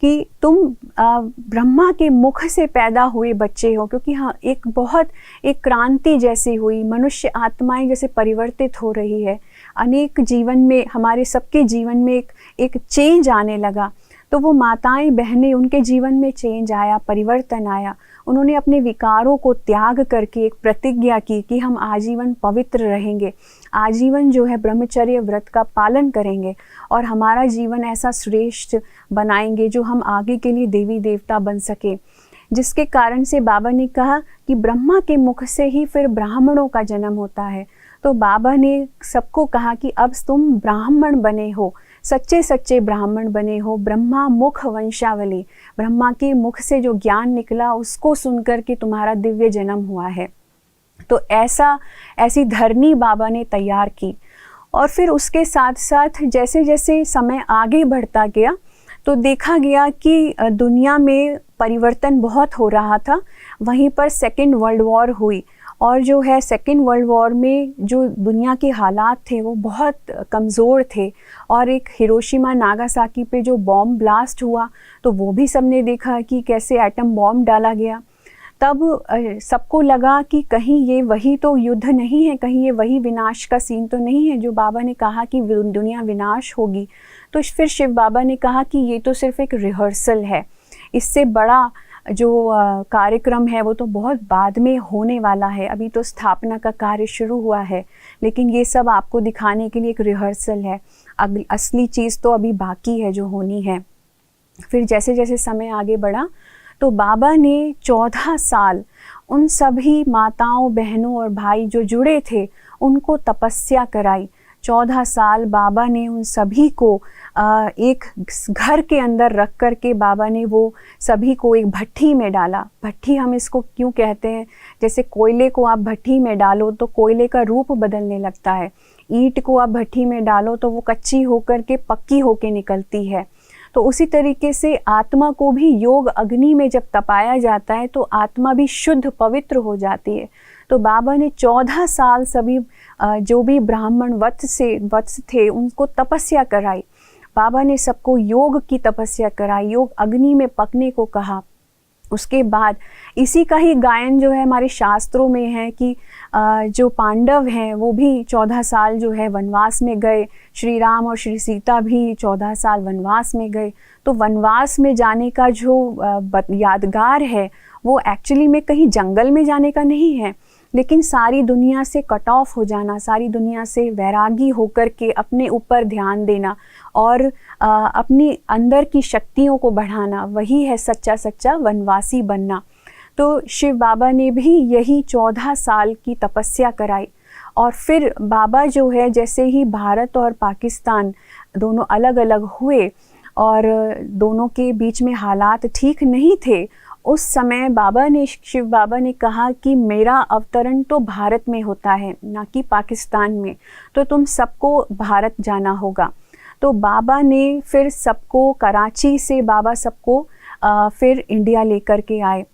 कि तुम ब्रह्मा के मुख से पैदा हुए बच्चे हो, क्योंकि हाँ एक क्रांति जैसी हुई, मनुष्य आत्माएं जैसे परिवर्तित हो रही है, अनेक जीवन में हमारे सबके जीवन में एक चेंज आने लगा। तो वो माताएं बहनें, उनके जीवन में चेंज आया, परिवर्तन आया। उन्होंने अपने विकारों को त्याग करके एक प्रतिज्ञा की कि हम आजीवन पवित्र रहेंगे, आजीवन जो है ब्रह्मचर्य व्रत का पालन करेंगे और हमारा जीवन ऐसा श्रेष्ठ बनाएंगे जो हम आगे के लिए देवी देवता बन सके। जिसके कारण से बाबा ने कहा कि ब्रह्मा के मुख से ही फिर ब्राह्मणों का जन्म होता है। तो बाबा ने सबको कहा कि अब तुम ब्राह्मण बने हो, सच्चे सच्चे ब्राह्मण बने हो, ब्रह्मा मुख वंशावली, ब्रह्मा के मुख से जो ज्ञान निकला उसको सुनकर के तुम्हारा दिव्य जन्म हुआ है। तो ऐसी धरनी बाबा ने तैयार की। और फिर उसके साथ साथ जैसे जैसे समय आगे बढ़ता गया तो देखा गया कि दुनिया में परिवर्तन बहुत हो रहा था। वहीं पर सेकेंड वर्ल्ड वॉर हुई और जो है सेकेंड वर्ल्ड वॉर में जो दुनिया के हालात थे वो बहुत कमज़ोर थे। और एक हिरोशिमा नागासाकी पे जो बॉम्ब ब्लास्ट हुआ तो वो भी सबने देखा कि कैसे एटम बॉम्ब डाला गया। तब सबको लगा कि कहीं ये वही तो युद्ध नहीं है, कहीं ये वही विनाश का सीन तो नहीं है जो बाबा ने कहा कि दुनिया विनाश होगी। तो फिर शिव बाबा ने कहा कि ये तो सिर्फ एक रिहर्सल है, इससे बड़ा जो कार्यक्रम है वो तो बहुत बाद में होने वाला है, अभी तो स्थापना का कार्य शुरू हुआ है, लेकिन ये सब आपको दिखाने के लिए एक रिहर्सल है, असली चीज़ तो अभी बाकी है जो होनी है। फिर जैसे जैसे समय आगे बढ़ा तो बाबा ने 14 साल उन सभी माताओं बहनों और भाई जो जुड़े थे उनको तपस्या कराई। 14 साल बाबा ने उन सभी को एक घर के अंदर रख कर के बाबा ने वो सभी को एक भट्ठी में डाला। भट्ठी हम इसको क्यों कहते हैं, जैसे कोयले को आप भट्ठी में डालो तो कोयले का रूप बदलने लगता है, ईंट को आप भट्ठी में डालो तो वो कच्ची होकर के पक्की होके निकलती है। तो उसी तरीके से आत्मा को भी योग अग्नि में जब तपाया जाता है तो आत्मा भी शुद्ध पवित्र हो जाती है। तो बाबा ने 14 साल सभी जो भी ब्राह्मण वत्स थे उनको तपस्या कराई। बाबा ने सबको योग की तपस्या कराई, योग अग्नि में पकने को कहा। उसके बाद इसी का ही गायन जो है हमारे शास्त्रों में है कि जो पांडव हैं वो भी 14 साल जो है वनवास में गए, श्री राम और श्री सीता भी 14 साल वनवास में गए। तो वनवास में जाने का जो यादगार है वो एक्चुअली में कहीं जंगल में जाने का नहीं है, लेकिन सारी दुनिया से कट ऑफ हो जाना, सारी दुनिया से वैरागी होकर के अपने ऊपर ध्यान देना और अपनी अंदर की शक्तियों को बढ़ाना, वही है सच्चा सच्चा वनवासी बनना। तो शिव बाबा ने भी यही 14 साल की तपस्या कराई। और फिर बाबा जो है जैसे ही भारत और पाकिस्तान दोनों अलग अलग हुए और दोनों के बीच में हालात ठीक नहीं थे, उस समय शिव बाबा ने कहा कि मेरा अवतरण तो भारत में होता है ना कि पाकिस्तान में, तो तुम सबको भारत जाना होगा। तो बाबा ने फिर सबको कराची से बाबा सबको फिर इंडिया लेकर के आए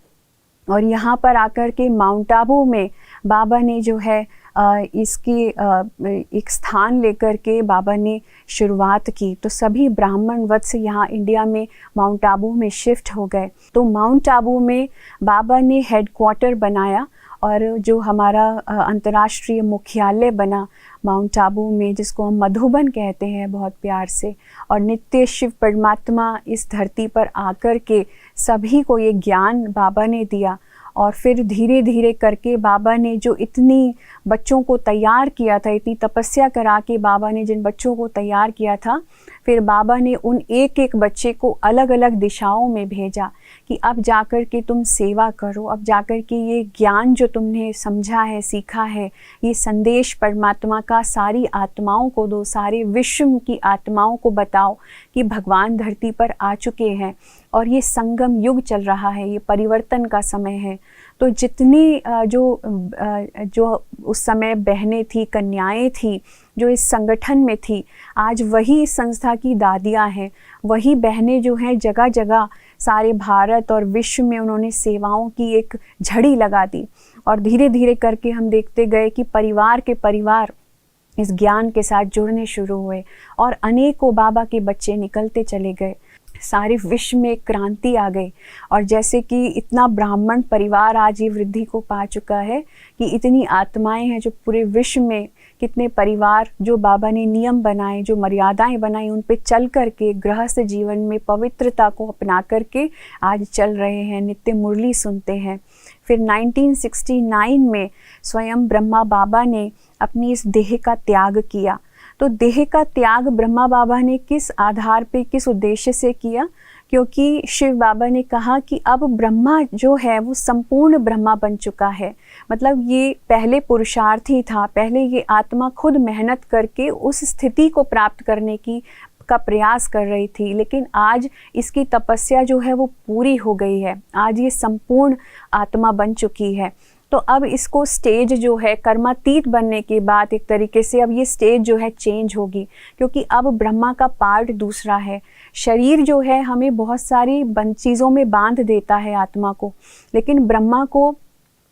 और यहाँ पर आकर के माउंट आबू में बाबा ने जो है इसकी एक स्थान लेकर के बाबा ने शुरुआत की। तो सभी ब्राह्मण वत्स यहाँ इंडिया में माउंट आबू में शिफ्ट हो गए। तो माउंट आबू में बाबा ने हेडक्वार्टर बनाया और जो हमारा अंतर्राष्ट्रीय मुख्यालय बना माउंट आबू में, जिसको हम मधुबन कहते हैं बहुत प्यार से। और नित्य शिव परमात्मा इस धरती पर आकर के सभी को ये ज्ञान बाबा ने दिया। और फिर धीरे धीरे करके बाबा ने जो इतनी बच्चों को तैयार किया था, इतनी तपस्या करा के बाबा ने जिन बच्चों को तैयार किया था, फिर बाबा ने उन एक एक बच्चे को अलग अलग दिशाओं में भेजा कि अब जाकर के तुम सेवा करो, अब जाकर के ये ज्ञान जो तुमने समझा है, सीखा है, ये संदेश परमात्मा का सारी आत्माओं को दो, सारे विश्व की आत्माओं को बताओ कि भगवान धरती पर आ चुके हैं और ये संगम युग चल रहा है, ये परिवर्तन का समय है। तो जितनी जो उस समय बहनें थी, कन्याएं थी जो इस संगठन में थी, आज वही इस संस्था की दादियाँ हैं, वही बहनें जो हैं जगह जगह सारे भारत और विश्व में उन्होंने सेवाओं की एक झड़ी लगा दी। और धीरे धीरे करके हम देखते गए कि परिवार के परिवार इस ज्ञान के साथ जुड़ने शुरू हुए और अनेकों बाबा के बच्चे निकलते चले गए, सारे विश्व में क्रांति आ गई। और जैसे कि इतना ब्राह्मण परिवार आज ये वृद्धि को पा चुका है कि इतनी आत्माएं हैं जो पूरे विश्व में, कितने परिवार जो बाबा ने नियम बनाए, जो मर्यादाएं बनाई, उन पे चल करके गृहस्थ जीवन में पवित्रता को अपना करके आज चल रहे हैं, नित्य मुरली सुनते हैं। फिर 1969 में स्वयं ब्रह्मा बाबा ने अपनी इस देह का त्याग किया। तो देह का त्याग ब्रह्मा बाबा ने किस आधार पे, किस उद्देश्य से किया? क्योंकि शिव बाबा ने कहा कि अब ब्रह्मा जो है वो संपूर्ण ब्रह्मा बन चुका है। मतलब ये पहले पुरुषार्थी था, पहले ये आत्मा खुद मेहनत करके उस स्थिति को प्राप्त करने का प्रयास कर रही थी, लेकिन आज इसकी तपस्या जो है वो पूरी हो गई है, आज ये संपूर्ण आत्मा बन चुकी है। तो अब इसको स्टेज जो है कर्मातीत बनने के बाद एक तरीके से अब ये स्टेज जो है चेंज होगी, क्योंकि अब ब्रह्मा का पार्ट दूसरा है। शरीर जो है हमें बहुत सारी चीज़ों में बांध देता है आत्मा को, लेकिन ब्रह्मा को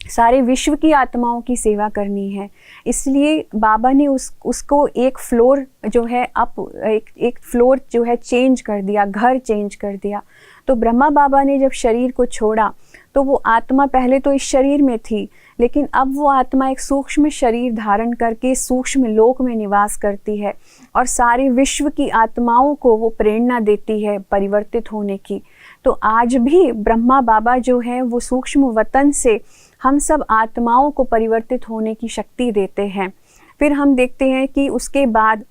सारे विश्व की आत्माओं की सेवा करनी है। इसलिए बाबा ने उसको एक फ्लोर जो है एक फ्लोर जो है चेंज कर दिया, घर चेंज कर दिया। तो ब्रह्मा बाबा ने जब शरीर को छोड़ा तो वो आत्मा पहले तो इस शरीर में थी, लेकिन अब वो आत्मा एक सूक्ष्म शरीर धारण करके सूक्ष्म लोक में निवास करती है और सारे विश्व की आत्माओं को वो प्रेरणा देती है परिवर्तित होने की। तो आज भी ब्रह्मा बाबा जो है वो सूक्ष्म वतन से हम सब आत्माओं को परिवर्तित होने की शक्ति देते हैं। फिर हम देखते हैं कि उसके बाद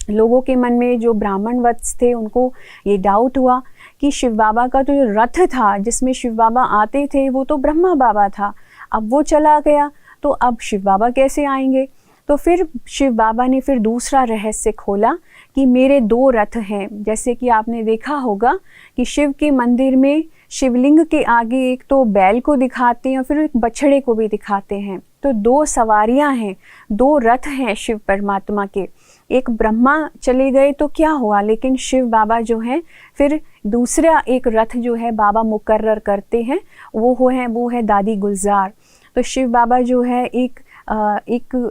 लोगों के मन में जो ब्राह्मण वत्स थे उनको ये डाउट हुआ कि शिव बाबा का तो जो रथ था जिसमें शिव बाबा आते थे वो तो ब्रह्मा बाबा था, अब वो चला गया तो अब शिव बाबा कैसे आएंगे? तो फिर शिव बाबा ने फिर दूसरा रहस्य खोला कि मेरे दो रथ हैं। जैसे कि आपने देखा होगा कि शिव के मंदिर में शिवलिंग के आगे एक तो बैल को दिखाते हैं और फिर एक बछड़े को भी दिखाते हैं। तो दो सवारियां हैं, दो रथ हैं शिव परमात्मा के। एक ब्रह्मा चले गए तो क्या हुआ, लेकिन शिव बाबा जो हैं फिर दूसरा एक रथ जो है बाबा मुकर्रर करते हैं, वो है दादी गुलजार। तो शिव बाबा जो है एक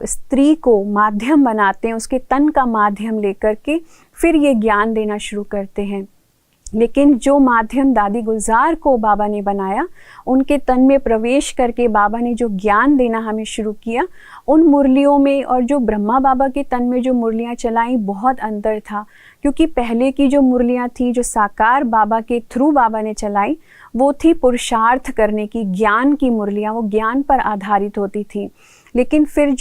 स्त्री को माध्यम बनाते हैं, उसके तन का माध्यम लेकर के फिर ये ज्ञान देना शुरू करते हैं। लेकिन जो माध्यम दादी गुलजार को बाबा ने बनाया, उनके तन में प्रवेश करके बाबा ने जो ज्ञान देना हमें शुरू किया, उन मुरलियों में और जो ब्रह्मा बाबा के तन में जो मुरलियाँ चलाई बहुत अंतर था। क्योंकि पहले की जो मुरलियाँ थी जो साकार बाबा के थ्रू बाबा ने चलाई, वो थी पुरुषार्थ करने की, ज्ञान की मुरलियाँ, वो ज्ञान पर आधारित होती थी। लेकिन फिर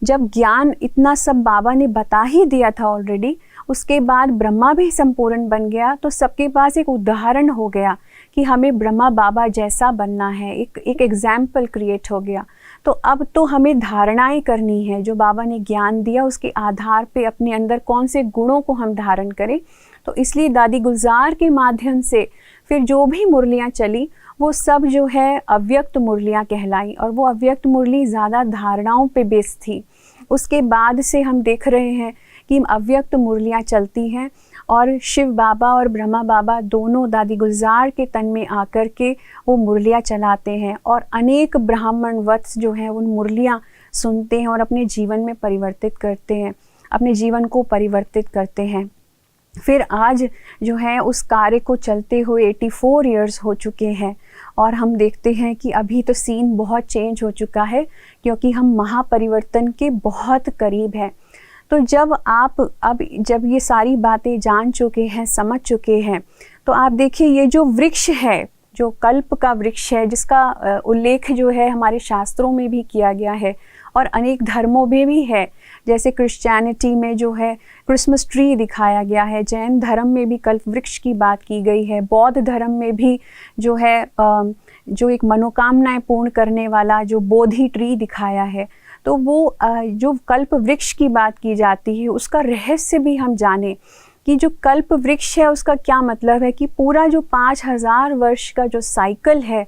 जब ज्ञान इतना सब बाबा ने बता ही दिया था ऑलरेडी, उसके बाद ब्रह्मा भी संपूर्ण बन गया, तो सबके पास एक उदाहरण हो गया कि हमें ब्रह्मा बाबा जैसा बनना है, एक एग्जाम्पल क्रिएट हो गया। तो अब तो हमें धारणाएं करनी है, जो बाबा ने ज्ञान दिया उसके आधार पे अपने अंदर कौन से गुणों को हम धारण करें। तो इसलिए दादी गुलजार के माध्यम से फिर जो भी मुरलियाँ चली वो सब जो है अव्यक्त मुरलियाँ कहलाई, और वो अव्यक्त मुरली ज़्यादा धारणाओं पे बेस्ड थी। उसके बाद से हम देख रहे हैं कि अव्यक्त मुरलियाँ चलती हैं और शिव बाबा और ब्रह्मा बाबा दोनों दादी गुलजार के तन में आकर के वो मुरलियाँ चलाते हैं और अनेक ब्राह्मण वत्स जो हैं उन मुरलियाँ सुनते हैं और अपने जीवन में परिवर्तित करते हैं, अपने जीवन को परिवर्तित करते हैं। फिर आज जो है उस कार्य को चलते हुए 84 इयर्स हो चुके हैं और हम देखते हैं कि अभी तो सीन बहुत चेंज हो चुका है, क्योंकि हम महापरिवर्तन के बहुत करीब हैं। तो जब ये सारी बातें जान चुके हैं, समझ चुके हैं, तो आप देखिए ये जो वृक्ष है, जो कल्प का वृक्ष है, जिसका उल्लेख जो है हमारे शास्त्रों में भी किया गया है और अनेक धर्मों में भी है। जैसे क्रिश्चियनिटी में जो है क्रिसमस ट्री दिखाया गया है, जैन धर्म में भी कल्प वृक्ष की बात की गई है, बौद्ध धर्म में भी जो है जो एक मनोकामनाएं पूर्ण करने वाला जो बोधि ट्री दिखाया है। तो वो जो कल्प वृक्ष की बात की जाती है उसका रहस्य भी हम जाने कि जो कल्प वृक्ष है उसका क्या मतलब है, कि पूरा जो 5000 वर्ष का जो साइकिल है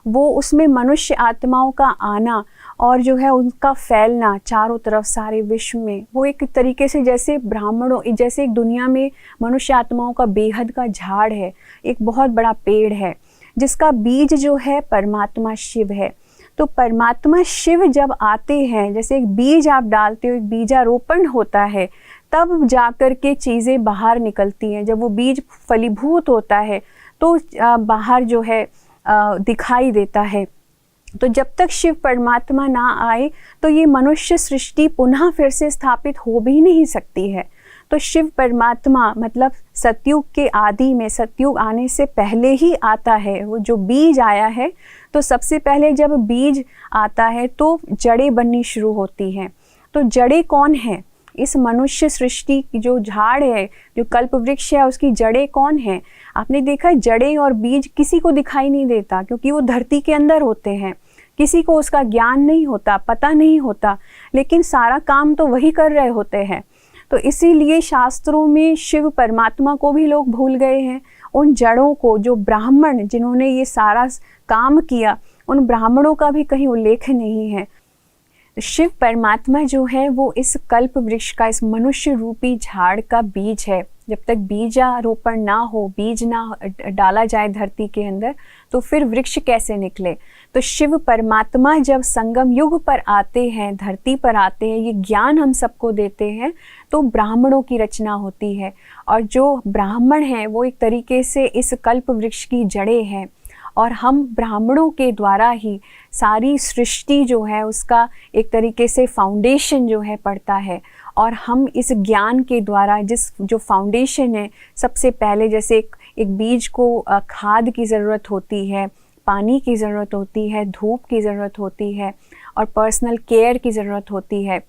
वो उसमें मनुष्य आत्माओं का आना और जो है उनका फैलना चारों तरफ सारे विश्व में, वो एक तरीके से जैसे ब्राह्मणों, जैसे एक दुनिया में मनुष्य आत्माओं का बेहद का झाड़ है, एक बहुत बड़ा पेड़ है जिसका बीज जो है परमात्मा शिव है। तो परमात्मा शिव जब आते हैं, जैसे एक बीज आप डालते हो, एक बीजारोपण होता है, तब जाकर के चीज़ें बाहर निकलती हैं। जब वो बीज फलीभूत होता है तो बाहर जो है दिखाई देता है। तो जब तक शिव परमात्मा ना आए तो ये मनुष्य सृष्टि पुनः फिर से स्थापित हो भी नहीं सकती है। तो शिव परमात्मा मतलब सतयुग के आदि में, सतयुग आने से पहले ही आता है। वो जो बीज आया है, तो सबसे पहले जब बीज आता है तो जड़ें बननी शुरू होती हैं। तो जड़ें कौन है? इस मनुष्य सृष्टि की जो झाड़ है, जो कल्प वृक्ष है, उसकी जड़ें कौन है? आपने देखा जड़ें और बीज किसी को दिखाई नहीं देता, क्योंकि वो धरती के अंदर होते हैं। किसी को उसका ज्ञान नहीं होता, पता नहीं होता, लेकिन सारा काम तो वही कर रहे होते हैं। तो इसीलिए शास्त्रों में शिव परमात्मा को भी लोग भूल गए हैं। उन जड़ों को, जो ब्राह्मण जिन्होंने ये सारा काम किया, उन ब्राह्मणों का भी कहीं उल्लेख नहीं है। शिव परमात्मा जो है वो इस कल्प वृक्ष का, इस मनुष्य रूपी झाड़ का बीज है। जब तक बीजारोपण ना हो, बीज ना डाला जाए धरती के अंदर, तो फिर वृक्ष कैसे निकले? तो शिव परमात्मा जब संगम युग पर आते हैं, धरती पर आते हैं, ये ज्ञान हम सबको देते हैं, तो ब्राह्मणों की रचना होती है। और जो ब्राह्मण हैं वो एक तरीके से इस कल्प वृक्ष की जड़ें हैं, और हम ब्राह्मणों के द्वारा ही सारी सृष्टि जो है उसका एक तरीके से फाउंडेशन जो है पड़ता है। और हम इस ज्ञान के द्वारा, जिस जो फाउंडेशन है, सबसे पहले जैसे एक बीज को खाद की ज़रूरत होती है, पानी की ज़रूरत होती है, धूप की ज़रूरत होती है और पर्सनल केयर की ज़रूरत होती है,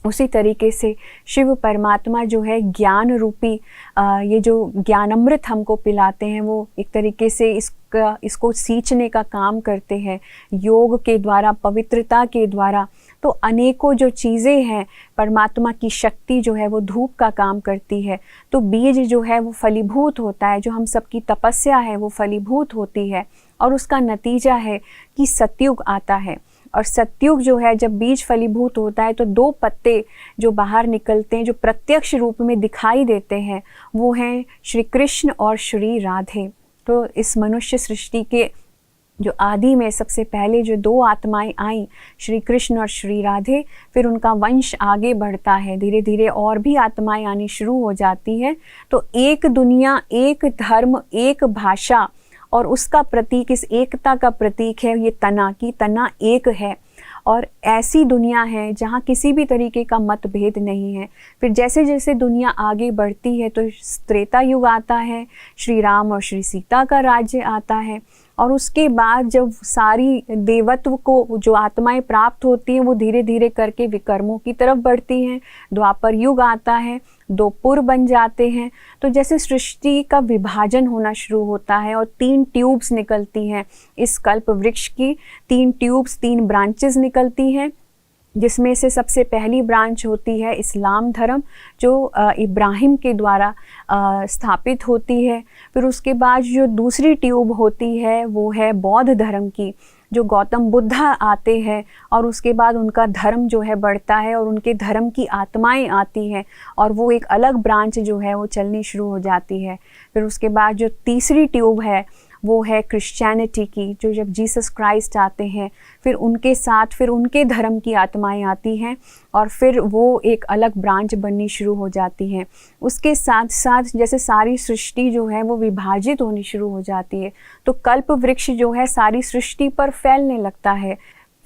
उसी तरीके से शिव परमात्मा जो है ज्ञान रूपी ये जो ज्ञानामृत हमको पिलाते हैं, वो एक तरीके से इसको सींचने का काम करते हैं योग के द्वारा, पवित्रता के द्वारा। तो अनेकों जो चीज़ें हैं, परमात्मा की शक्ति जो है वो धूप का काम करती है। तो बीज जो है वो फलीभूत होता है, जो हम सबकी तपस्या है वो फलीभूत होती है, और उसका नतीजा है कि सतयुग आता है। और सतयुग जो है, जब बीज फलीभूत होता है तो 2 पत्ते जो बाहर निकलते हैं, जो प्रत्यक्ष रूप में दिखाई देते हैं, वो हैं श्री कृष्ण और श्री राधे। तो इस मनुष्य सृष्टि के जो आदि में सबसे पहले जो 2 आत्माएं आईं, श्री कृष्ण और श्री राधे, फिर उनका वंश आगे बढ़ता है, धीरे धीरे और भी आत्माएं आनी शुरू हो जाती हैं। तो एक दुनिया, एक धर्म, एक भाषा, और उसका प्रतीक, इस एकता का प्रतीक है ये तना, की तना एक है। और ऐसी दुनिया है जहाँ किसी भी तरीके का मतभेद नहीं है। फिर जैसे जैसे दुनिया आगे बढ़ती है तो त्रेता युग आता है, श्री राम और श्री सीता का राज्य आता है, और उसके बाद जब सारी देवत्व को जो आत्माएं प्राप्त होती हैं वो धीरे धीरे करके विकर्मों की तरफ बढ़ती हैं। द्वापर युग आता है, 2 पुर बन जाते हैं। तो जैसे सृष्टि का विभाजन होना शुरू होता है और 3 ट्यूब्स निकलती हैं इस कल्प वृक्ष की, 3 ट्यूब्स, 3 ब्रांचेस निकलती हैं, जिसमें से सबसे पहली ब्रांच होती है इस्लाम धर्म, जो इब्राहिम के द्वारा स्थापित होती है। फिर उसके बाद जो दूसरी ट्यूब होती है वो है बौद्ध धर्म की, जो गौतम बुद्धा आते हैं, और उसके बाद उनका धर्म जो है बढ़ता है और उनके धर्म की आत्माएं आती हैं, और वो एक अलग ब्रांच जो है वो चलनी शुरू हो जाती है। फिर उसके बाद जो तीसरी ट्यूब है वो है क्रिश्चियनिटी की, जो जब जीसस क्राइस्ट आते हैं, फिर उनके साथ फिर उनके धर्म की आत्माएं आती हैं, और फिर वो एक अलग ब्रांच बननी शुरू हो जाती हैं। उसके साथ साथ जैसे सारी सृष्टि जो है वो विभाजित होनी शुरू हो जाती है, तो कल्प वृक्ष जो है सारी सृष्टि पर फैलने लगता है।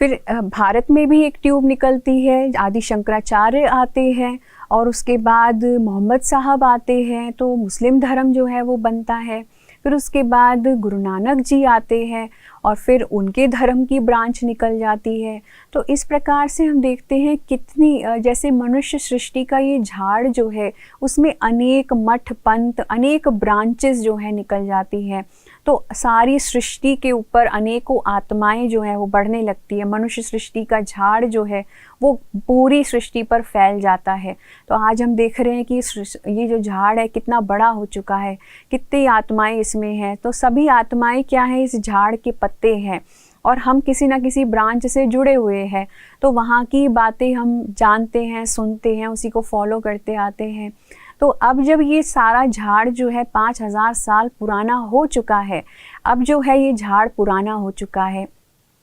फिर भारत में भी एक ट्यूब निकलती है, आदि शंकराचार्य आते हैं, और उसके बाद मोहम्मद साहब आते हैं, तो मुस्लिम धर्म जो है वो बनता है। फिर उसके बाद गुरु नानक जी आते हैं और फिर उनके धर्म की ब्रांच निकल जाती है। तो इस प्रकार से हम देखते हैं कितनी जैसे मनुष्य सृष्टि का ये झाड़ जो है उसमें अनेक मठ पंथ अनेक ब्रांचेस जो है निकल जाती हैं। तो सारी सृष्टि के ऊपर अनेकों आत्माएं जो है वो बढ़ने लगती है। मनुष्य सृष्टि का झाड़ जो है वो पूरी सृष्टि पर फैल जाता है। तो आज हम देख रहे हैं कि ये जो झाड़ है कितना बड़ा हो चुका है, कितनी आत्माएं इसमें हैं। तो सभी आत्माएं क्या है, इस झाड़ के पत्ते हैं और हम किसी ना किसी ब्रांच से जुड़े हुए हैं। तो वहाँ की बातें हम जानते हैं, सुनते हैं, उसी को फॉलो करते आते हैं। तो अब जब ये सारा झाड़ जो है 5000 साल पुराना हो चुका है, अब जो है ये झाड़ पुराना हो चुका है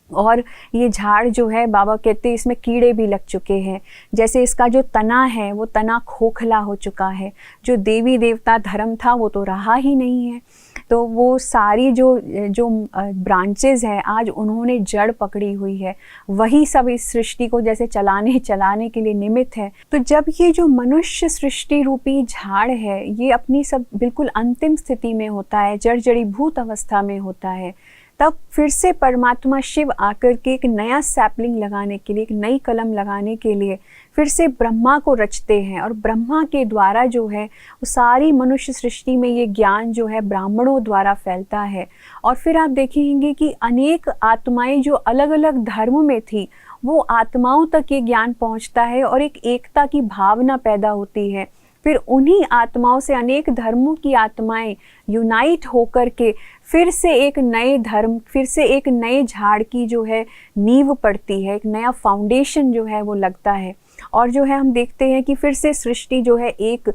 और ये झाड़ जो है बाबा कहते हैं इसमें कीड़े भी लग चुके हैं। जैसे इसका जो तना है वो तना खोखला हो चुका है। जो देवी देवता धर्म था वो तो रहा ही नहीं है। तो वो सारी जो ब्रांचेस हैं आज उन्होंने जड़ पकड़ी हुई है। वही सब इस सृष्टि को जैसे चलाने के लिए निमित्त है। तो जब ये जो मनुष्य सृष्टि रूपी झाड़ है ये अपनी सब बिल्कुल अंतिम स्थिति में होता है, जड़ीभूत अवस्था में होता है, तब फिर से परमात्मा शिव आकर के एक नया सैपलिंग लगाने के लिए, एक नई कलम लगाने के लिए फिर से ब्रह्मा को रचते हैं। और ब्रह्मा के द्वारा जो है वो सारी मनुष्य सृष्टि में ये ज्ञान जो है ब्राह्मणों द्वारा फैलता है। और फिर आप देखेंगे कि अनेक आत्माएं जो अलग अलग धर्म में थी वो आत्माओं तक ये ज्ञान पहुंचता है और एक एकता की भावना पैदा होती है। फिर उन्हीं आत्माओं से अनेक धर्मों की आत्माएं यूनाइट होकर के फिर से एक नए धर्म, फिर से एक नए झाड़ की जो है नींव पड़ती है, एक नया फाउंडेशन जो है वो लगता है। और जो है हम देखते हैं कि फिर से सृष्टि जो है एक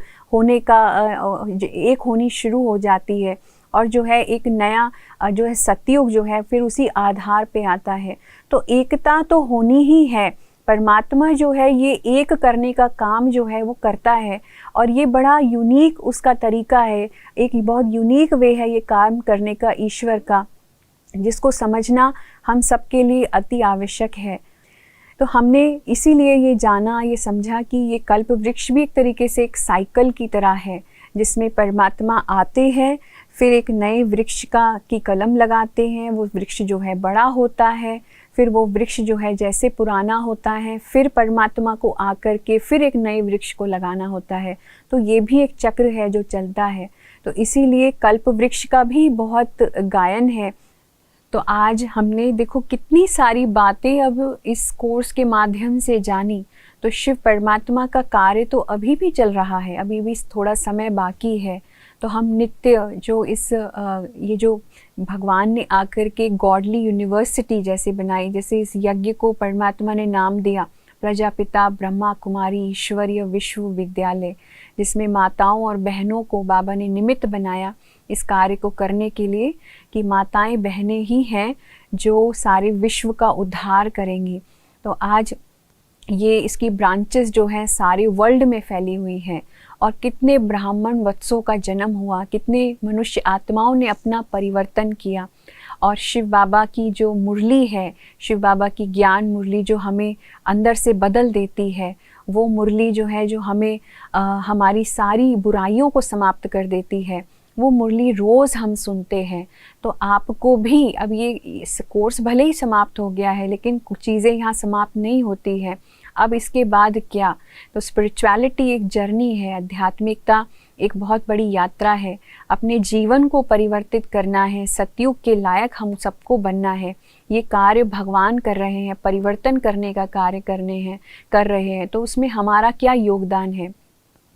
होनी शुरू हो जाती है और जो है एक नया जो है सतयुग जो है फिर उसी आधार पे आता है। तो एकता तो होनी ही है। परमात्मा जो है ये एक करने का काम जो है वो करता है और ये बड़ा यूनिक उसका तरीका है, एक बहुत यूनिक वे है ये काम करने का ईश्वर का, जिसको समझना हम सबके लिए अति आवश्यक है। तो हमने इसीलिए ये जाना, ये समझा कि ये कल्प वृक्ष भी एक तरीके से एक साइकिल की तरह है जिसमें परमात्मा आते हैं, फिर एक नए वृक्ष की कलम लगाते हैं, वो वृक्ष जो है बड़ा होता है, फिर वो वृक्ष जो है जैसे पुराना होता है फिर परमात्मा को आकर के फिर एक नए वृक्ष को लगाना होता है। तो ये भी एक चक्र है जो चलता है। तो इसीलिए कल्प वृक्ष का भी बहुत गायन है। तो आज हमने देखो कितनी सारी बातें अब इस कोर्स के माध्यम से जानी। तो शिव परमात्मा का कार्य तो अभी भी चल रहा है, अभी भी थोड़ा समय बाकी है। तो हम नित्य जो ये जो भगवान ने आकर के गॉडली यूनिवर्सिटी जैसे बनाई, जैसे इस यज्ञ को परमात्मा ने नाम दिया प्रजापिता ब्रह्मा कुमारी ईश्वरीय विश्वविद्यालय, जिसमें माताओं और बहनों को बाबा ने निमित्त बनाया इस कार्य को करने के लिए कि माताएं बहनें ही हैं जो सारे विश्व का उद्धार करेंगी। तो आज ये इसकी ब्रांचेस जो हैं सारे वर्ल्ड में फैली हुई हैं और कितने ब्राह्मण वत्सों का जन्म हुआ, कितने मनुष्य आत्माओं ने अपना परिवर्तन किया। और शिव बाबा की जो मुरली है, शिव बाबा की ज्ञान मुरली जो हमें अंदर से बदल देती है, वो मुरली जो है जो हमें हमारी सारी बुराइयों को समाप्त कर देती है, वो मुरली रोज़ हम सुनते हैं। तो आपको भी अब ये इस कोर्स भले ही समाप्त हो गया है लेकिन कुछ चीज़ें यहाँ समाप्त नहीं होती है। अब इसके बाद क्या, तो स्पिरिचुअलिटी एक जर्नी है, आध्यात्मिकता एक बहुत बड़ी यात्रा है। अपने जीवन को परिवर्तित करना है, सतयुग के लायक हम सबको बनना है। ये कार्य भगवान कर रहे हैं, परिवर्तन करने का कार्य कर रहे हैं। तो उसमें हमारा क्या योगदान है?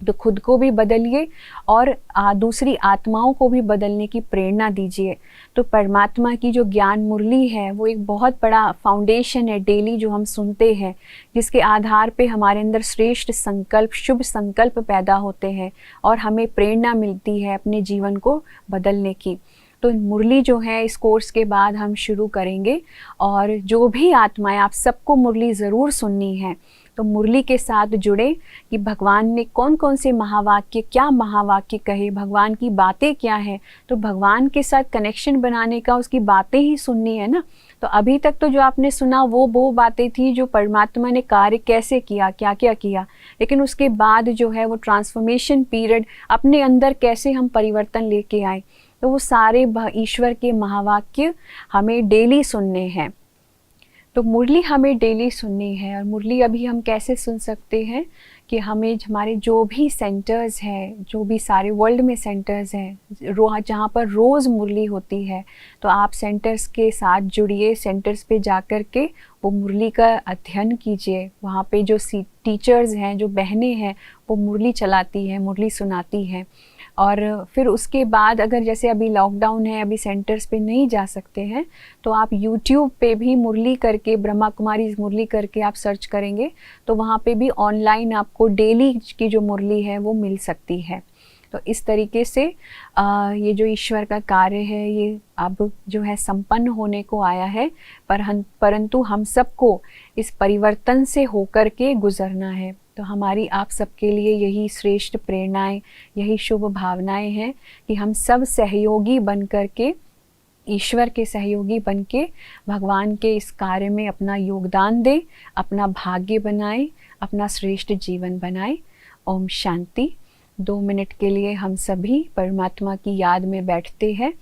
तो खुद को भी बदलिए और दूसरी आत्माओं को भी बदलने की प्रेरणा दीजिए। तो परमात्मा की जो ज्ञान मुरली है वो एक बहुत बड़ा फाउंडेशन है डेली जो हम सुनते हैं, जिसके आधार पे हमारे अंदर श्रेष्ठ संकल्प, शुभ संकल्प पैदा होते हैं और हमें प्रेरणा मिलती है अपने जीवन को बदलने की। तो मुरली जो है इस कोर्स के बाद हम शुरू करेंगे और जो भी आत्माएं, आप सबको मुरली ज़रूर सुननी है। तो मुरली के साथ जुड़े कि भगवान ने कौन कौन से महावाक्य, क्या महावाक्य कहे, भगवान की बातें क्या हैं। तो भगवान के साथ कनेक्शन बनाने का उसकी बातें ही सुननी है ना। तो अभी तक तो जो आपने सुना वो बातें थी जो परमात्मा ने कार्य कैसे किया, क्या क्या किया, लेकिन उसके बाद जो है वो ट्रांसफॉर्मेशन पीरियड, अपने अंदर कैसे हम परिवर्तन लेके आए। तो वो सारे ईश्वर के महावाक्य हमें डेली सुनने हैं। तो मुरली हमें डेली सुननी है। और मुरली अभी हम कैसे सुन सकते हैं कि हमें हमारे जो भी सेंटर्स हैं, जो भी सारे वर्ल्ड में सेंटर्स हैं जहाँ पर रोज़ मुरली होती है, तो आप सेंटर्स के साथ जुड़िए, सेंटर्स पे जाकर के वो मुरली का अध्ययन कीजिए। वहाँ पे जो टीचर्स हैं, जो बहनें हैं, वो मुरली चलाती हैं, मुरली सुनाती हैं। और फिर उसके बाद अगर जैसे अभी लॉकडाउन है, अभी सेंटर्स पे नहीं जा सकते हैं, तो आप यूट्यूब पे भी मुरली करके, ब्रह्मा कुमारी मुरली करके आप सर्च करेंगे तो वहाँ पे भी ऑनलाइन आपको डेली की जो मुरली है वो मिल सकती है। तो इस तरीके से ये जो ईश्वर का कार्य है ये अब जो है संपन्न होने को आया है, परंतु हम सबको इस परिवर्तन से होकर के गुजरना है। तो हमारी आप सबके लिए यही श्रेष्ठ प्रेरणाएं, यही शुभ भावनाएं हैं कि हम सब सहयोगी बन कर के, ईश्वर के सहयोगी बन के भगवान के इस कार्य में अपना योगदान दें, अपना भाग्य बनाएं, अपना श्रेष्ठ जीवन बनाएं। ओम शांति। 2 मिनट के लिए हम सभी परमात्मा की याद में बैठते हैं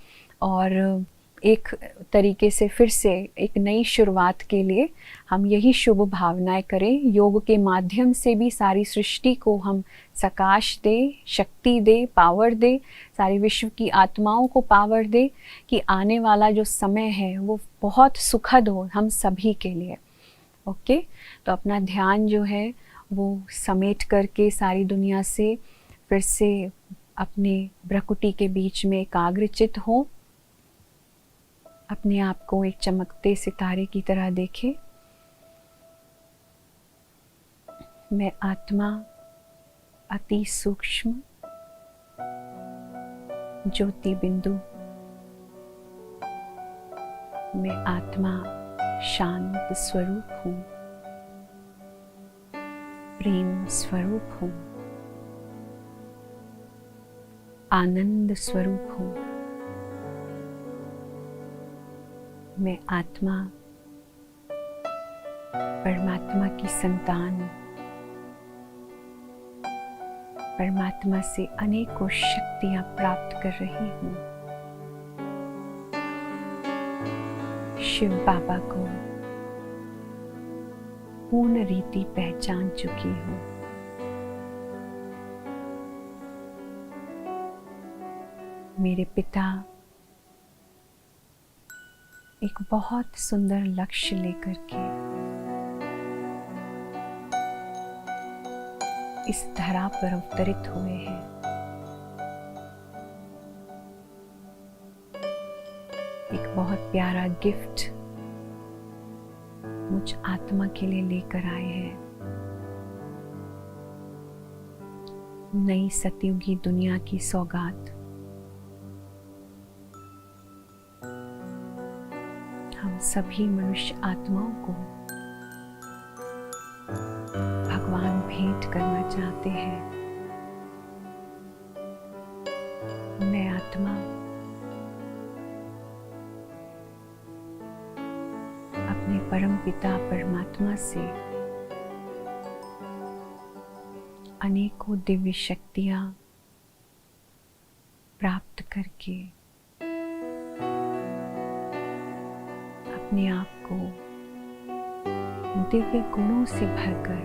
और एक तरीके से फिर से एक नई शुरुआत के लिए हम यही शुभ भावनाएं करें। योग के माध्यम से भी सारी सृष्टि को हम सकाश दें, शक्ति दें, पावर दें, सारी विश्व की आत्माओं को पावर दें कि आने वाला जो समय है वो बहुत सुखद हो हम सभी के लिए। ओके, तो अपना ध्यान जो है वो समेट करके सारी दुनिया से फिर से अपने भ्रकुटी के बीच में एकाग्रचित हो। अपने आप को एक चमकते सितारे की तरह देखें। मैं आत्मा अति सूक्ष्म ज्योति बिंदु, मैं आत्मा शांत स्वरूप हूँ, प्रेम स्वरूप हूँ, आनंद स्वरूप हूँ। मैं आत्मा परमात्मा की संतान, परमात्मा से अनेकों शक्तियां प्राप्त कर रही हूँ। शिव बाबा को पूर्ण रीति पहचान चुकी हूँ। मेरे पिता एक बहुत सुंदर लक्ष्य लेकर के इस धरा पर अवतरित हुए हैं। एक बहुत प्यारा गिफ्ट मुझ आत्मा के लिए लेकर आए हैं। नई सतयुगी दुनिया की सौगात। हम सभी मनुष्य आत्माओं को भगवान भेंट करना चाहते हैं। मैं आत्मा अपने परम पिता परमात्मा से अनेकों दिव्य शक्तियां प्राप्त करके अपने आप को दिव्य गुणों से भरकर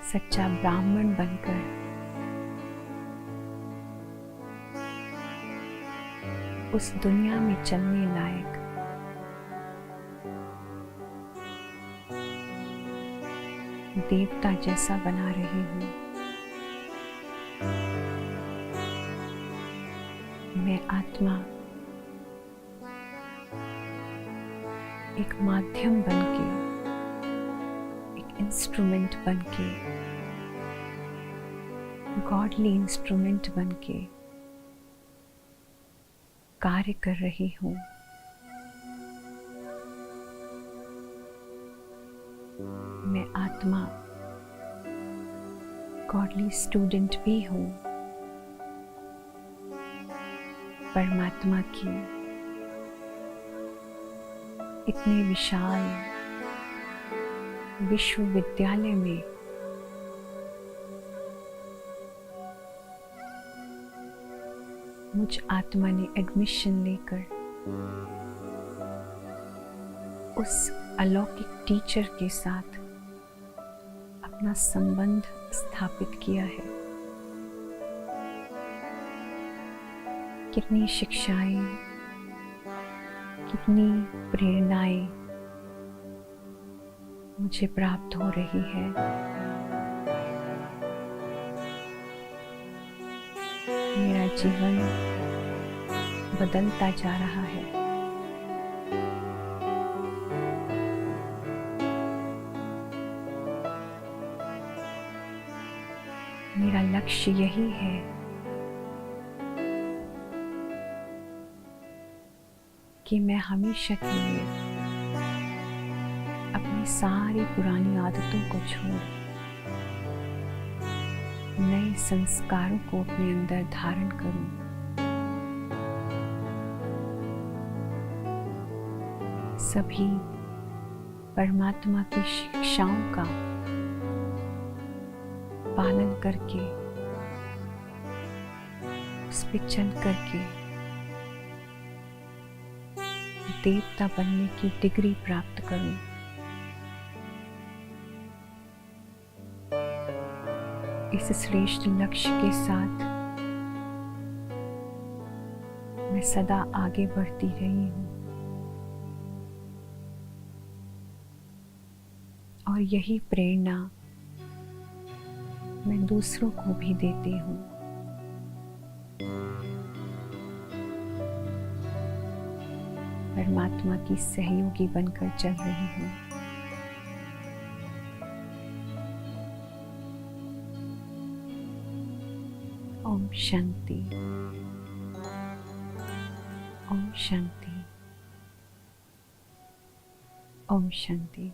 सच्चा ब्राह्मण बनकर उस दुनिया में चलने लायक देवता जैसा बना रही हूँ। मैं आत्मा एक माध्यम बनके, एक इंस्ट्रूमेंट बनके, गॉडली इंस्ट्रूमेंट बनके कार्य कर रही हूँ। मैं आत्मा गॉडली स्टूडेंट भी हूँ। परमात्मा की इतने विशाल विश्वविद्यालय में मुझ आत्मा ने एडमिशन लेकर उस अलौकिक टीचर के साथ अपना संबंध स्थापित किया है। कितनी शिक्षाएं, कितनी प्रेरणाएं मुझे प्राप्त हो रही है। मेरा जीवन बदलता जा रहा है। मेरा लक्ष्य यही है कि मैं हमेशा के लिए अपनी सारी पुरानी आदतों को छोड़ नए संस्कारों को अपने अंदर धारण करूं। सभी परमात्मा की शिक्षाओं का पालन करके, उस पे चल करके देवता बनने की डिग्री प्राप्त करूं। इस श्रेष्ठ लक्ष्य के साथ मैं सदा आगे बढ़ती रही हूं और यही प्रेरणा मैं दूसरों को भी देती हूँ। परमात्मा की सहयोगी बनकर चल रही हूँ। ओम शांति, ओम शांति, ओम शांति।